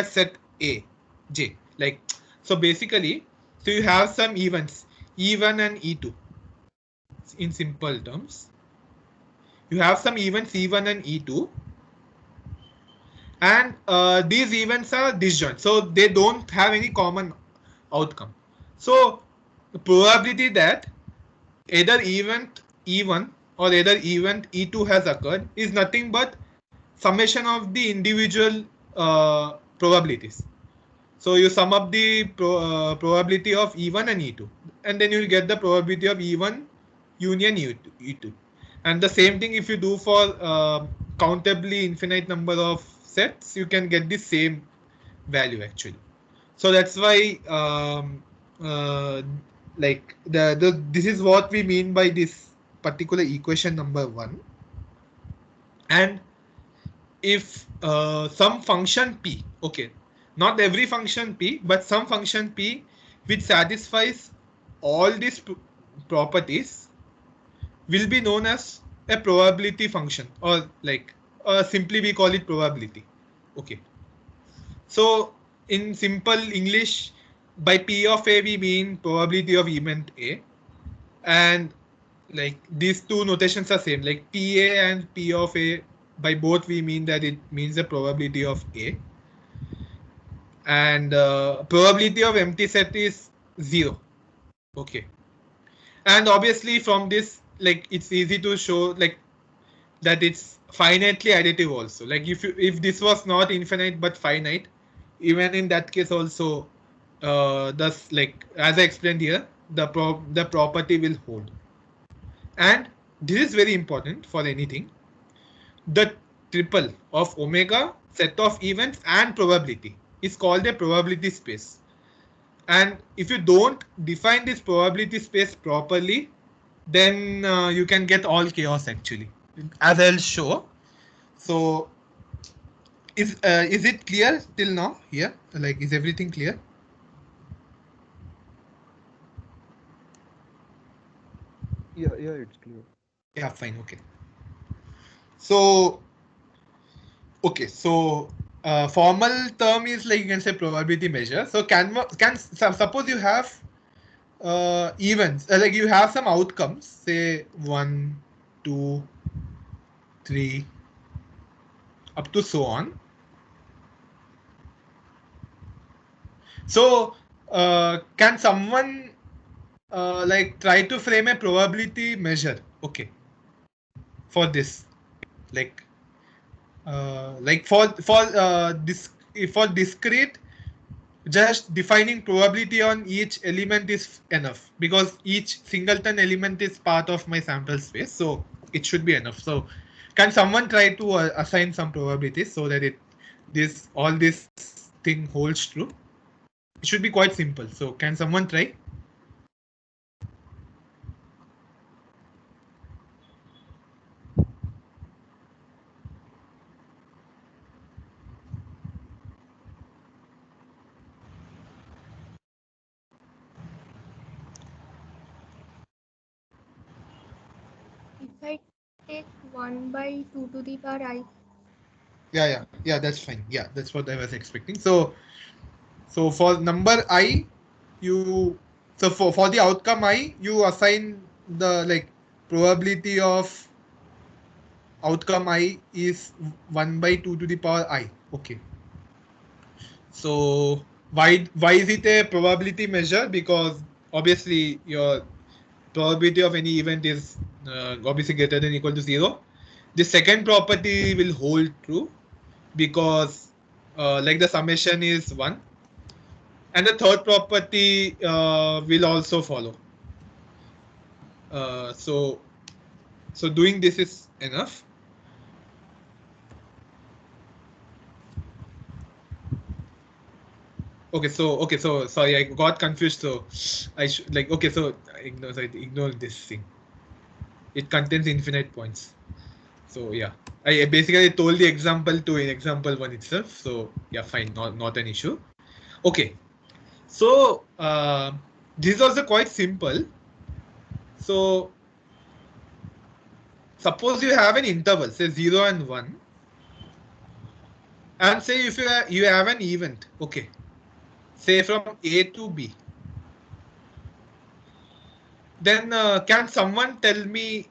set A, J. Like, so basically, so you have some events E1 and E2. In simple terms, you have some events E1 and E2, and these events are disjoint, so they don't have any common outcome. So the probability that either event E1 or either event E2 has occurred is nothing but summation of the individual probabilities. So you sum up the probability of E1 and E2, and then you will get the probability of E1 union E2. And the same thing if you do for countably infinite number of sets, you can get the same value actually. So that's why like this is what we mean by this particular equation number 1. And if some function p, okay, not every function p, but some function p which satisfies all these properties will be known as a probability function, or like simply we call it probability. Okay, so in simple English, by p of a we mean probability of event A, and like these two notations are same, like PA and P of A, by both we mean that it means the probability of A. and probability of empty set is 0. Okay, and obviously from this, like, it's easy to show like that it's finitely additive also. Like if this was not infinite but finite, even in that case also, thus, like as I explained here, the property will hold. And this is very important for anything. The triple of omega, set of events, and probability is called a probability space. And if you don't define this probability space properly, then you can get all chaos actually, as I'll show. So is it clear till now here? Like, is everything clear? Yeah, it's clear. Yeah, fine. Okay. So formal term is like, you can say, probability measure. So suppose you have events, like you have some outcomes, say 1, 2, 3, up to so on. So can someone like try to frame a probability measure, okay, for this, like for discrete, just defining probability on each element is enough, because each singleton element is part of my sample space, so it should be enough. So can someone try to assign some probabilities so that all this thing holds true? It should be quite simple. So can someone try? If I take 1 by 2 to the power I. Yeah, that's fine. Yeah, that's what I was expecting. So for number I, for the outcome I, you assign the, like, probability of outcome I is 1 by 2 to the power I. Okay. So why is it a probability measure? Because obviously your probability of any event is obviously greater than or equal to 0. The second property will hold true because like the summation is 1, and the third property will also follow. So doing this is enough. Okay, so sorry, I got confused. So I should, like, okay, so ignore this thing. It contains infinite points. So yeah, I basically told the example to in example 1 itself. So yeah, fine, not an issue. Okay, so this is also quite simple. So suppose you have an interval, say 0 and 1, and say if you have an event, okay, say from A to B, then can someone tell me,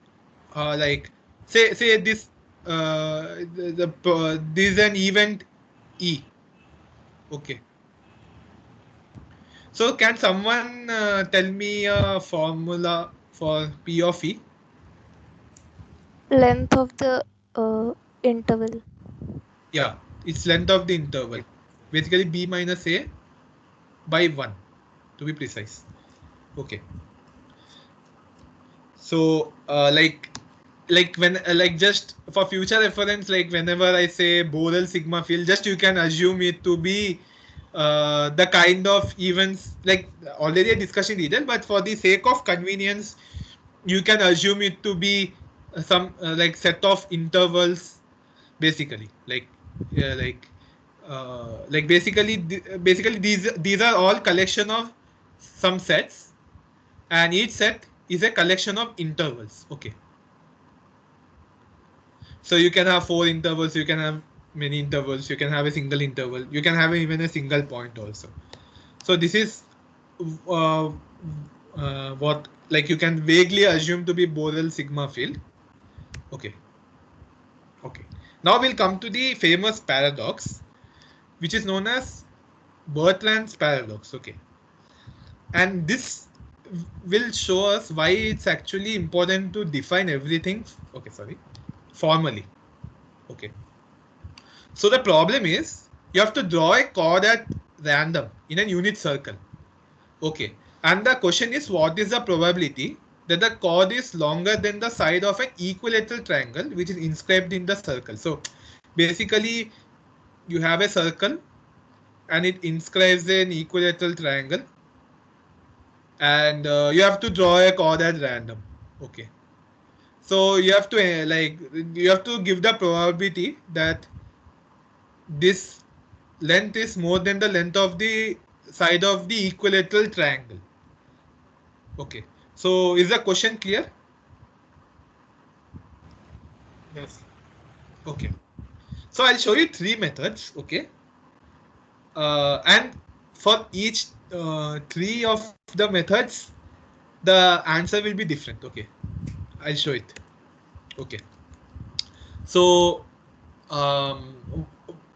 like, say this this is an event E, okay. So can someone tell me a formula for P of E? Length of the interval. Yeah, it's length of the interval. Basically B minus A by 1, to be precise. Okay. So like when like just for future reference, like whenever I say Borel sigma field, just you can assume it to be the kind of events, like already a discussion needed, but for the sake of convenience, you can assume it to be some like set of intervals, basically, like basically these are all collection of some sets, and each set is a collection of intervals. Okay, so you can have 4 intervals, you can have many intervals, you can have a single interval, you can have even a single point also. So this is uh, what, like, you can vaguely assume to be Borel sigma field. Okay. Now we'll come to the famous paradox, which is known as Bertrand's paradox. Okay, and this will show us why it's actually important to define everything. Okay, sorry, formally. Okay, so the problem is you have to draw a chord at random in a unit circle. Okay, and the question is, what is the probability that the chord is longer than the side of an equilateral triangle which is inscribed in the circle? So basically you have a circle and it inscribes an equilateral triangle, and you have to draw a chord at random. Okay, so you have to you have to give the probability that this length is more than the length of the side of the equilateral triangle. Okay, so is the question clear? Yes. Okay, so I'll show you three methods. Okay, and for each three of the methods, the answer will be different. Okay, I'll show it. Okay, so um,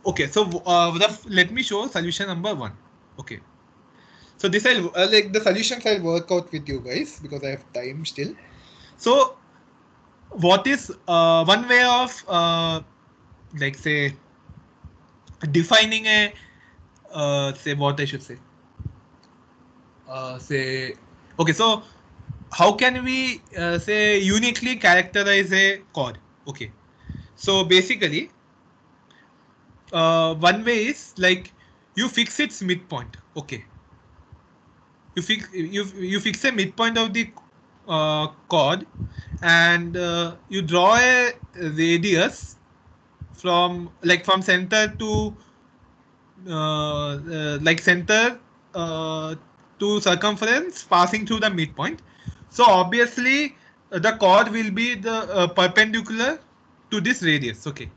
okay, so let me show solution number one. Okay, so this I'll like the solutions I'll work out with you guys because I have time still. So what is one way of like say defining a say what I should say okay, so how can we say uniquely characterize a chord? Okay, so basically one way is like you fix its midpoint. Okay, you fix a midpoint of the chord, and you draw a radius from center to like center uh, to circumference passing through the midpoint. So obviously the chord will be the perpendicular to this radius. Okay,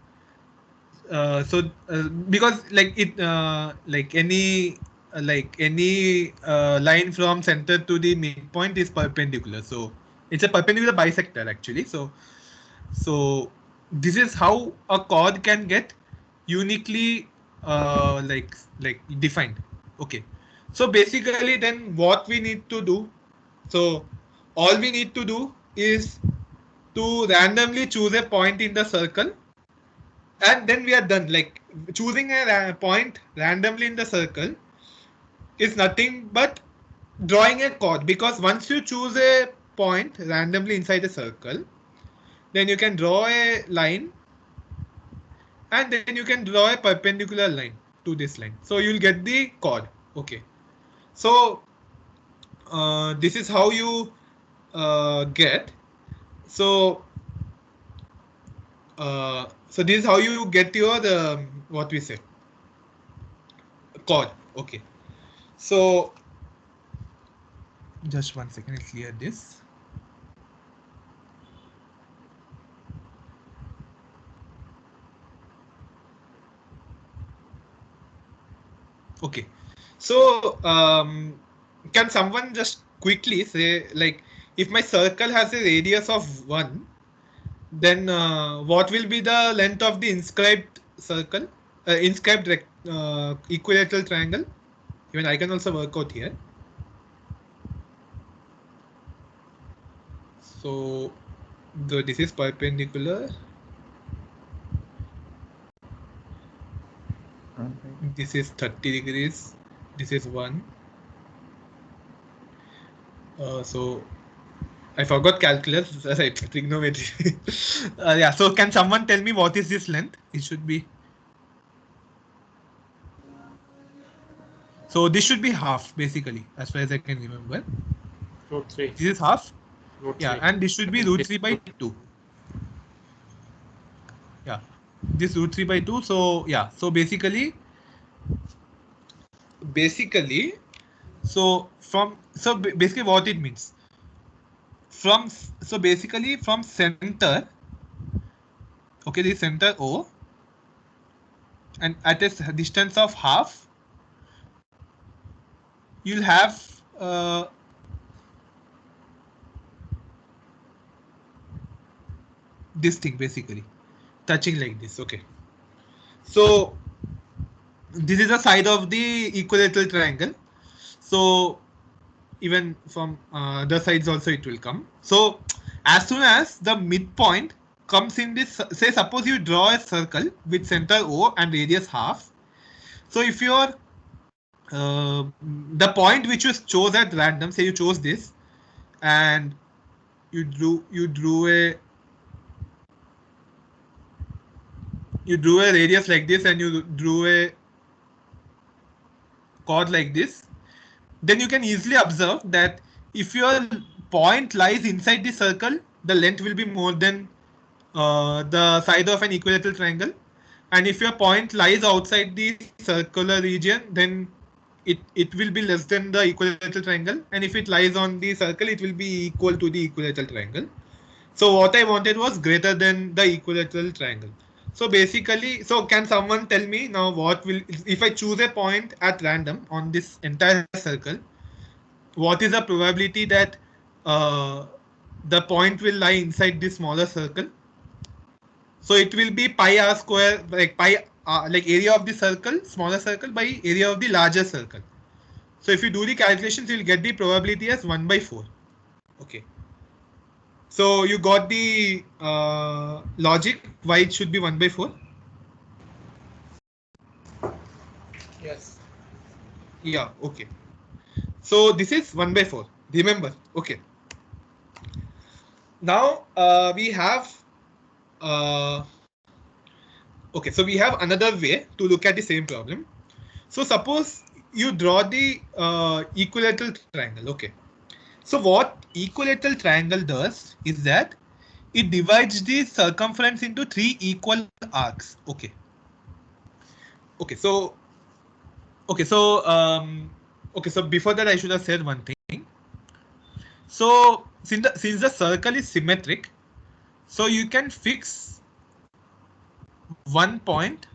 because like any line from center to the midpoint is perpendicular, so it's a perpendicular bisector actually. So this is how a chord can get uniquely defined. Okay, so basically then what we need to do, so all we need to do is to randomly choose a point in the circle, and then we are done. Like choosing a point randomly in the circle is nothing but drawing a chord, because once you choose a point randomly inside a circle, then you can draw a line, and then you can draw a perpendicular line to this line, so you'll get the chord. Okay, so this is how you get, so so this is how you get your what we say chord. Okay, so just 1 second, I'll clear this. Okay, so can someone just quickly say, like, if my circle has a radius of 1, then what will be the length of the inscribed circle, equilateral triangle? Even I can also work out here. So this is perpendicular, this is 30 degrees, this is 1. So I forgot calculus, sorry, trigonometry. Yeah, so can someone tell me what is this length? It should be, so this should be half basically, as far as I can remember. Root 3. This is half. Root Yeah, 3. and this should be root 3 by 2. Yeah, this root 3 by 2. So yeah, so basically, basically what it means, from so basically from center, okay, this center O, and at a distance of half, you'll have this thing basically touching like this. Okay, so this is the side of the equilateral triangle. So even from the sides also it will come. So as soon as the midpoint comes in this, say suppose you draw a circle with center O and radius half. So if your the point which you chose at random, say you chose this, and you drew a radius like this, and you drew a chord like this, then you can easily observe that if your point lies inside the circle, the length will be more than the side of an equilateral triangle, and if your point lies outside the circular region, then it will be less than the equilateral triangle, and if it lies on the circle, it will be equal to the equilateral triangle. So what I wanted was greater than the equilateral triangle. So basically, so can someone tell me now what will, if I choose a point at random on this entire circle, what is the probability that the point will lie inside this smaller circle? So it will be pi r square, like pi, like area of the circle, smaller circle by area of the larger circle. So if you do the calculations, you will get the probability as 1 by 4. Okay. So you got the logic why it should be 1 by 4? Yes. Yeah, okay. So this is 1 by 4. Remember, okay. Now we have okay, so we have another way to look at the same problem. So suppose you draw the equilateral triangle. Okay. So what equilateral triangle does is that it divides the circumference into 3 equal arcs. Okay. Okay. So okay. So before that, I should have said one thing. So since the circle is symmetric, so you can fix one point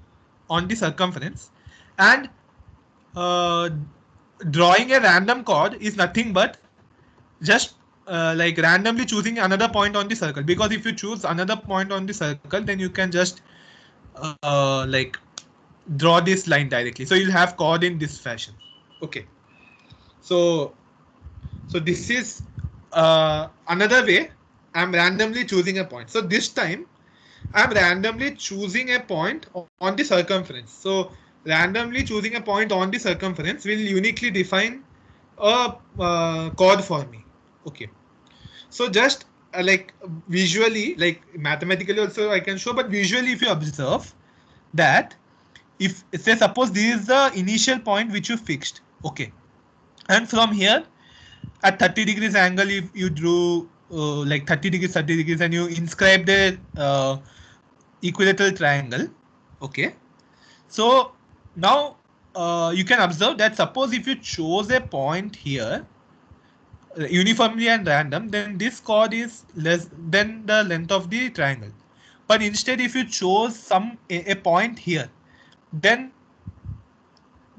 on the circumference, and drawing a random chord is nothing but just like randomly choosing another point on the circle, because if you choose another point on the circle, then you can just like draw this line directly. So you'll have chord in this fashion. Okay. So this is another way. I'm randomly choosing a point. So this time I'm randomly choosing a point on the circumference. So randomly choosing a point on the circumference will uniquely define a chord for me. Okay. So just like visually, like mathematically also I can show, but visually if you observe that, if say suppose this is the initial point which you fixed, okay, and from here at 30 degrees angle you drew like 30 degrees and you inscribe the equilateral triangle. Okay, so now you can observe that suppose if you chose a point here uniformly and random, then this chord is less than the length of the triangle. But instead, if you chose a point here, then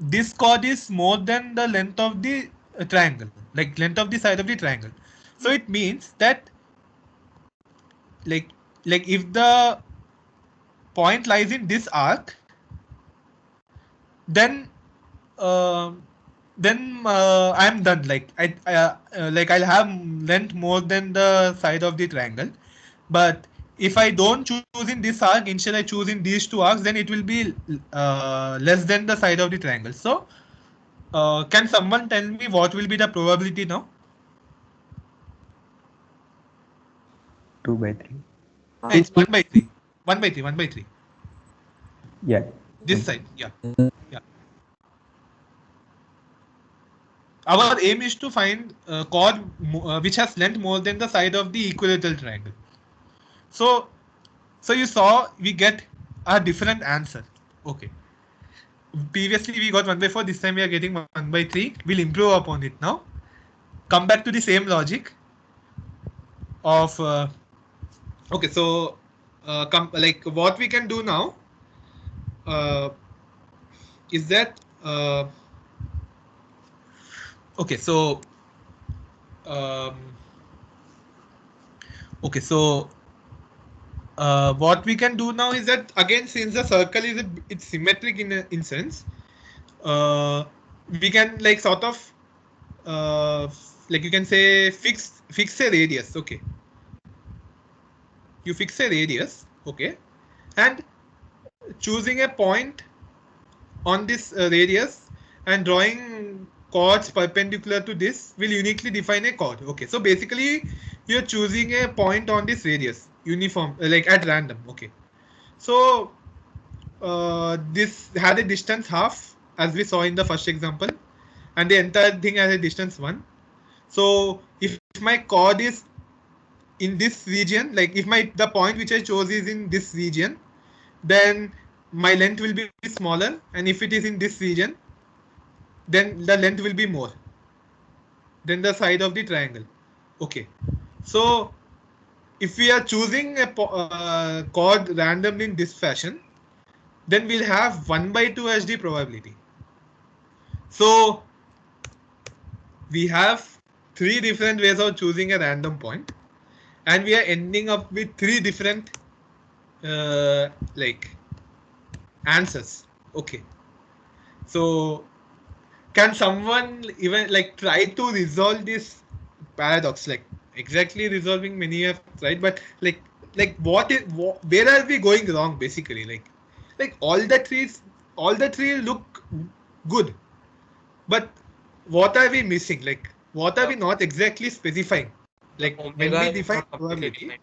this chord is more than the length of the triangle, like length of the side of the triangle. So it means that like if the point lies in this arc, then uh, I'm done. Like like I'll have length more than the side of the triangle. But if I don't choose in this arc, instead I choose in these two arcs, then it will be less than the side of the triangle. So can someone tell me what will be the probability now? 2 by 3. It's 1 by 3. 1 by 3. 1 by 3. Yeah. This side. Yeah. Yeah. Our aim is to find a chord which has length more than the side of the equilateral triangle. So you saw we get a different answer. Okay. Previously we got 1 by 4. This time we are getting 1 by 3. We'll improve upon it now. Come back to the same logic of okay. So like what we can do now is that okay. So okay. So what we can do now is that again, since the circle is it's symmetric in sense, we can like sort of like you can say fix a radius. Okay, you fix a radius. Okay, and choosing a point on this radius and drawing chords perpendicular to this will uniquely define a chord. Okay, so basically you're choosing a point on this radius uniform, like at random. Okay, so this had a distance half as we saw in the first example, and the entire thing has a distance 1. So if my chord is in this region, like if the point which I chose is in this region, then my length will be smaller, and if it is in this region, then the length will be more than the side of the triangle. Okay, so if we are choosing a chord randomly in this fashion, then we'll have 1/2 HD probability. So we have 3 different ways of choosing a random point, and we are ending up with 3 different like answers. Okay, so can someone even like try to resolve this paradox? Like exactly resolving, many have tried, but like where are we going wrong basically? Like all the three look good, but what are we missing? Like what are we not exactly specifying? Like when Omega we is define not completely probability,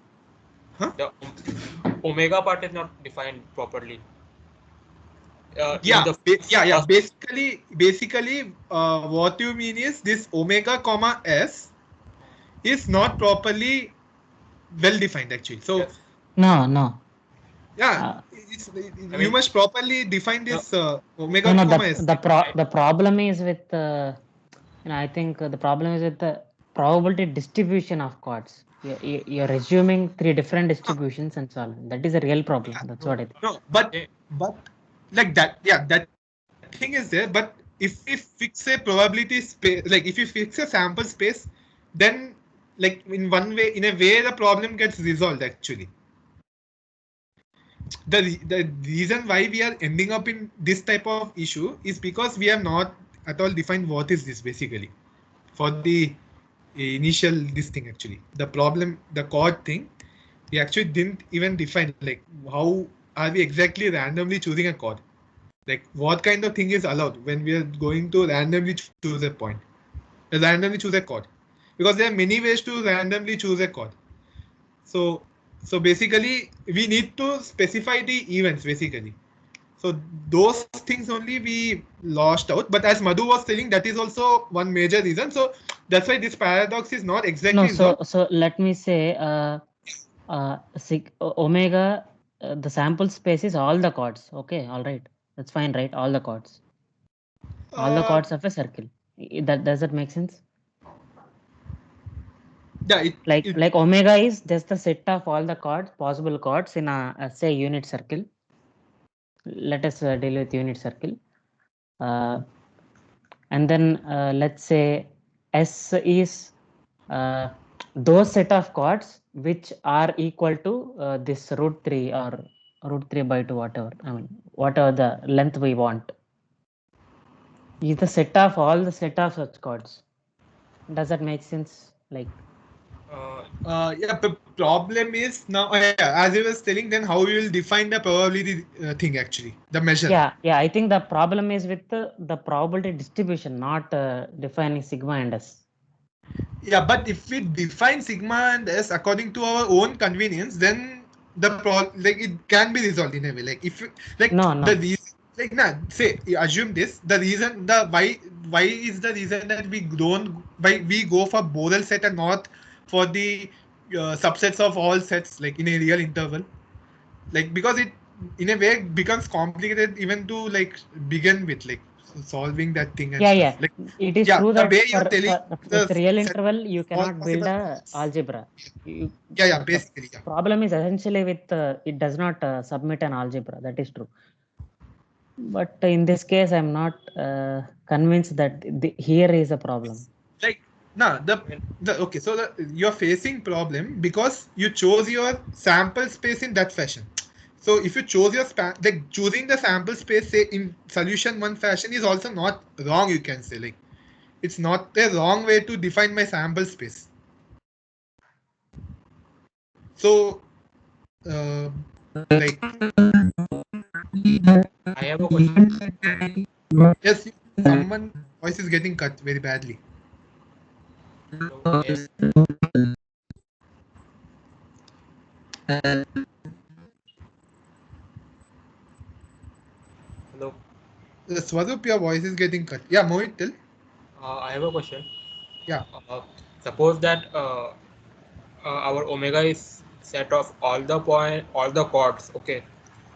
defined. The omega part is not defined properly. yeah, First, basically what you mean is this omega comma s is not properly well defined actually. So yes. No. yeah, you must properly define this omega No. comma s. The problem is with I think the problem is with the probability distribution of chords. You're assuming 3 different distributions and so on. That is a real problem. That's what I think. No, but like that, yeah, that thing is there. But if we fix a probability space, like if you fix a sample space, then like in a way, the problem gets resolved actually. The reason why we are ending up in this type of issue is because we have not at all defined what is this basically for the initial this thing actually. The problem, the chord thing, we actually didn't even define like how are we exactly randomly choosing a chord. Like what kind of thing is allowed when we are going to randomly choose a point, randomly choose a chord, because there are many ways to randomly choose a chord. So basically we need to specify the events basically. So those things only we lost out. But as Madhu was telling, that is also one major reason. So that's why this paradox is not exactly No, resolved. so let me say omega, the sample space is all the chords. Okay, all right, that's fine, right? All the chords of a circle. That does that make sense? Yeah, like omega is just the set of all the chords, possible chords in a say unit circle. Let us deal with unit circle, and then let's say S is those set of chords which are equal to this √3 or √3/2, whatever. I mean, whatever the length we want is the set of all the set of such chords. Does that make sense? Like yeah, the problem is now, as I was telling, then how we will define the probability thing actually, the measure. yeah, I think the problem is with the probability distribution, not defining sigma and s. Yeah, but if we define sigma and s according to our own convenience, then like it can be resolved in a way. Like if you like No. the reason, like say assume this, the reason, the why is the reason that we don't, why we go for Borel set and not for the subsets of all sets like in a real interval, like because it in a way becomes complicated even to like begin with, like solving that thing and stuff. Like it is yeah, true the that way you're telling with the real set interval you all cannot build possible a points. algebra. Yeah, basically, yeah. Problem is essentially with it does not submit an algebra. That is true. But in this case, I'm not convinced that here is a problem. Like okay, so you're facing problem because you chose your sample space in that fashion. So if you chose your like choosing the sample space, say in solution one fashion, is also not wrong. You can say like it's not a wrong way to define my sample space. So like I have a question. yes, someone voice is getting cut very badly. Hello, yes. Hello. Swarup, your voice is getting cut. Yeah, Mohit, tell. I have a question. Yeah, Suppose that our omega is set of all the chords. Okay.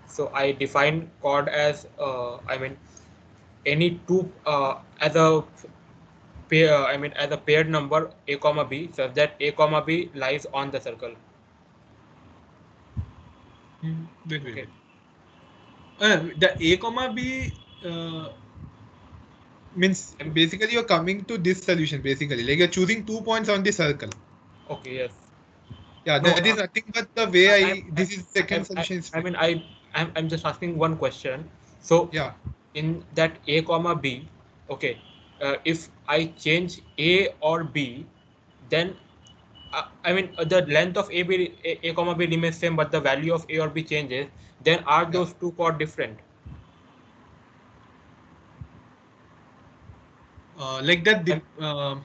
So I define chord as I mean any two as a pair. I mean as a paired number a comma b, such that a comma b lies on the circle. wait, wait, Okay. wait. The A comma B means basically you're coming to this solution basically like you're choosing 2 points on the circle. Okay. Yes. Yeah, No. that is nothing but the way I, this is second solution is I fine. mean I'm just asking one question. So Yeah, in that a comma b, okay, if I change a or b, then I mean the length of a comma b remains same, but the value of a or b changes. Then are yeah. those two chord different? Like that I, I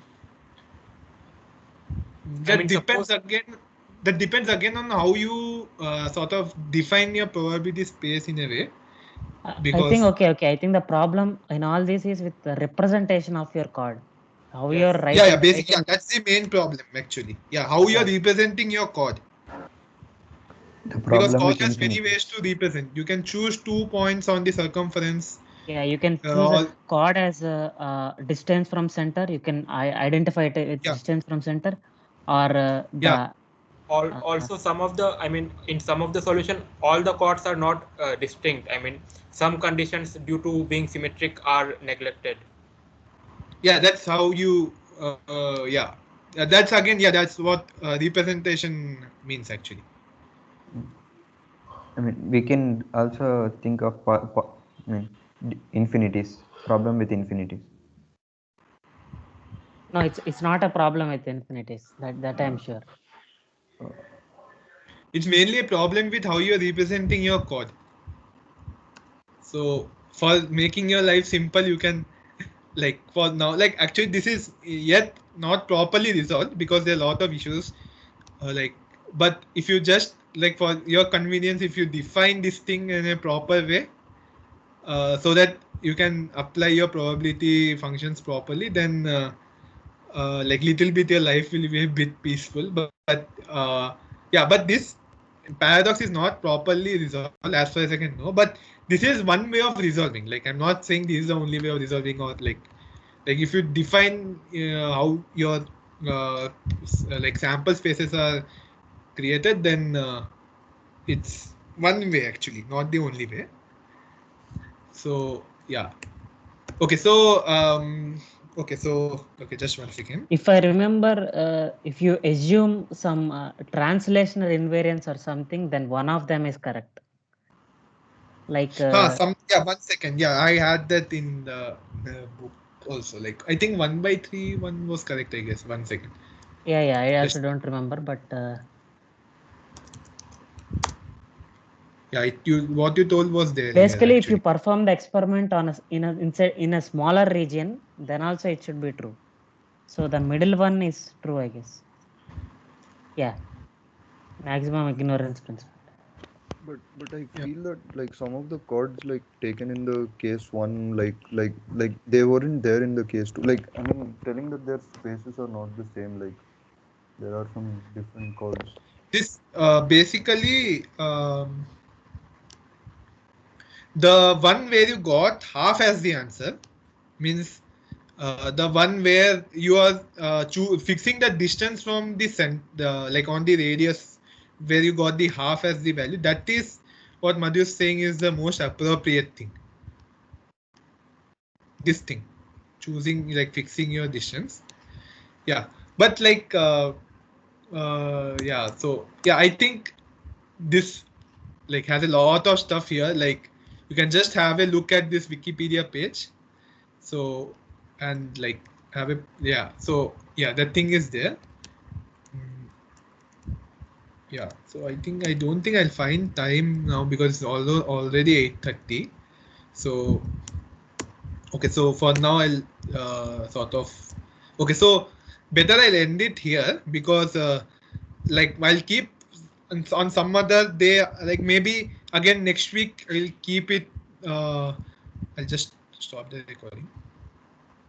that mean depends suppose again. That depends again on how you sort of define your probability space in a way I think because okay. I think the problem in all this is with the representation of your chord. How you're yes, yeah, writing, basically right? yeah, that's the main problem actually. Yeah, how you're Yeah. representing your chord. The Because problem chord with has many ways infinities. to represent. You can choose 2 points on the circumference. Yeah, you can choose a Or chord as a, distance from center. You can identify it with yeah, distance from center, or yeah, the also some of the I mean in some of the solution all the chords are not distinct. I mean some conditions due to being symmetric are neglected. yeah. That's how you. Yeah, that's again. Yeah, that's what representation means actually. I mean, we can also think of I mean, infinities. Problem with infinities. no, it's not a problem with infinities. That I'm sure. It's mainly a problem with how you're representing your chord. So for making your life simple, you can like for now like actually this is yet not properly resolved because there are a lot of issues like but if you just like for your convenience if you define this thing in a proper way so that you can apply your probability functions properly then like little bit your life will be a bit peaceful but yeah but this paradox is not properly resolved as far as I can know but this is one way of resolving like I'm not saying this is the only way of resolving or like if you define how your like sample spaces are created then it's one way actually not the only way so yeah okay so okay just one second If I remember, if you assume some translational invariance or something, then one of them is correct. Like some yeah 1 second yeah I had that in the book also like I think 1/3 one was correct I guess 1 second yeah, I also just don't remember, but yeah you what you told was there here basically, if you actually perform the experiment on in a smaller region, then also it should be true. So the middle one is true, I guess. Yeah, maximum ignorance principle. But I feel that like some of the chords like taken in the case one like they weren't there in the case two. Like I mean telling that their spaces are not the same, like there are some different chords. this basically the one where you got half as the answer means the one where you are fixing the distance from the like on the radius where you got the half as the value that is what Madhu is saying is the most appropriate thing this thing choosing like fixing your distance yeah but like yeah so yeah I think this like has a lot of stuff here. Like you can just have a look at this Wikipedia page. So and like have a so that thing is there. Yeah, so I don't think I'll find time now because it's already 8:30. So okay, so for now I'll sort of okay, so better I'll end it here because like I'll keep on some other day, like maybe again next week I'll keep it. I'll just stop the recording.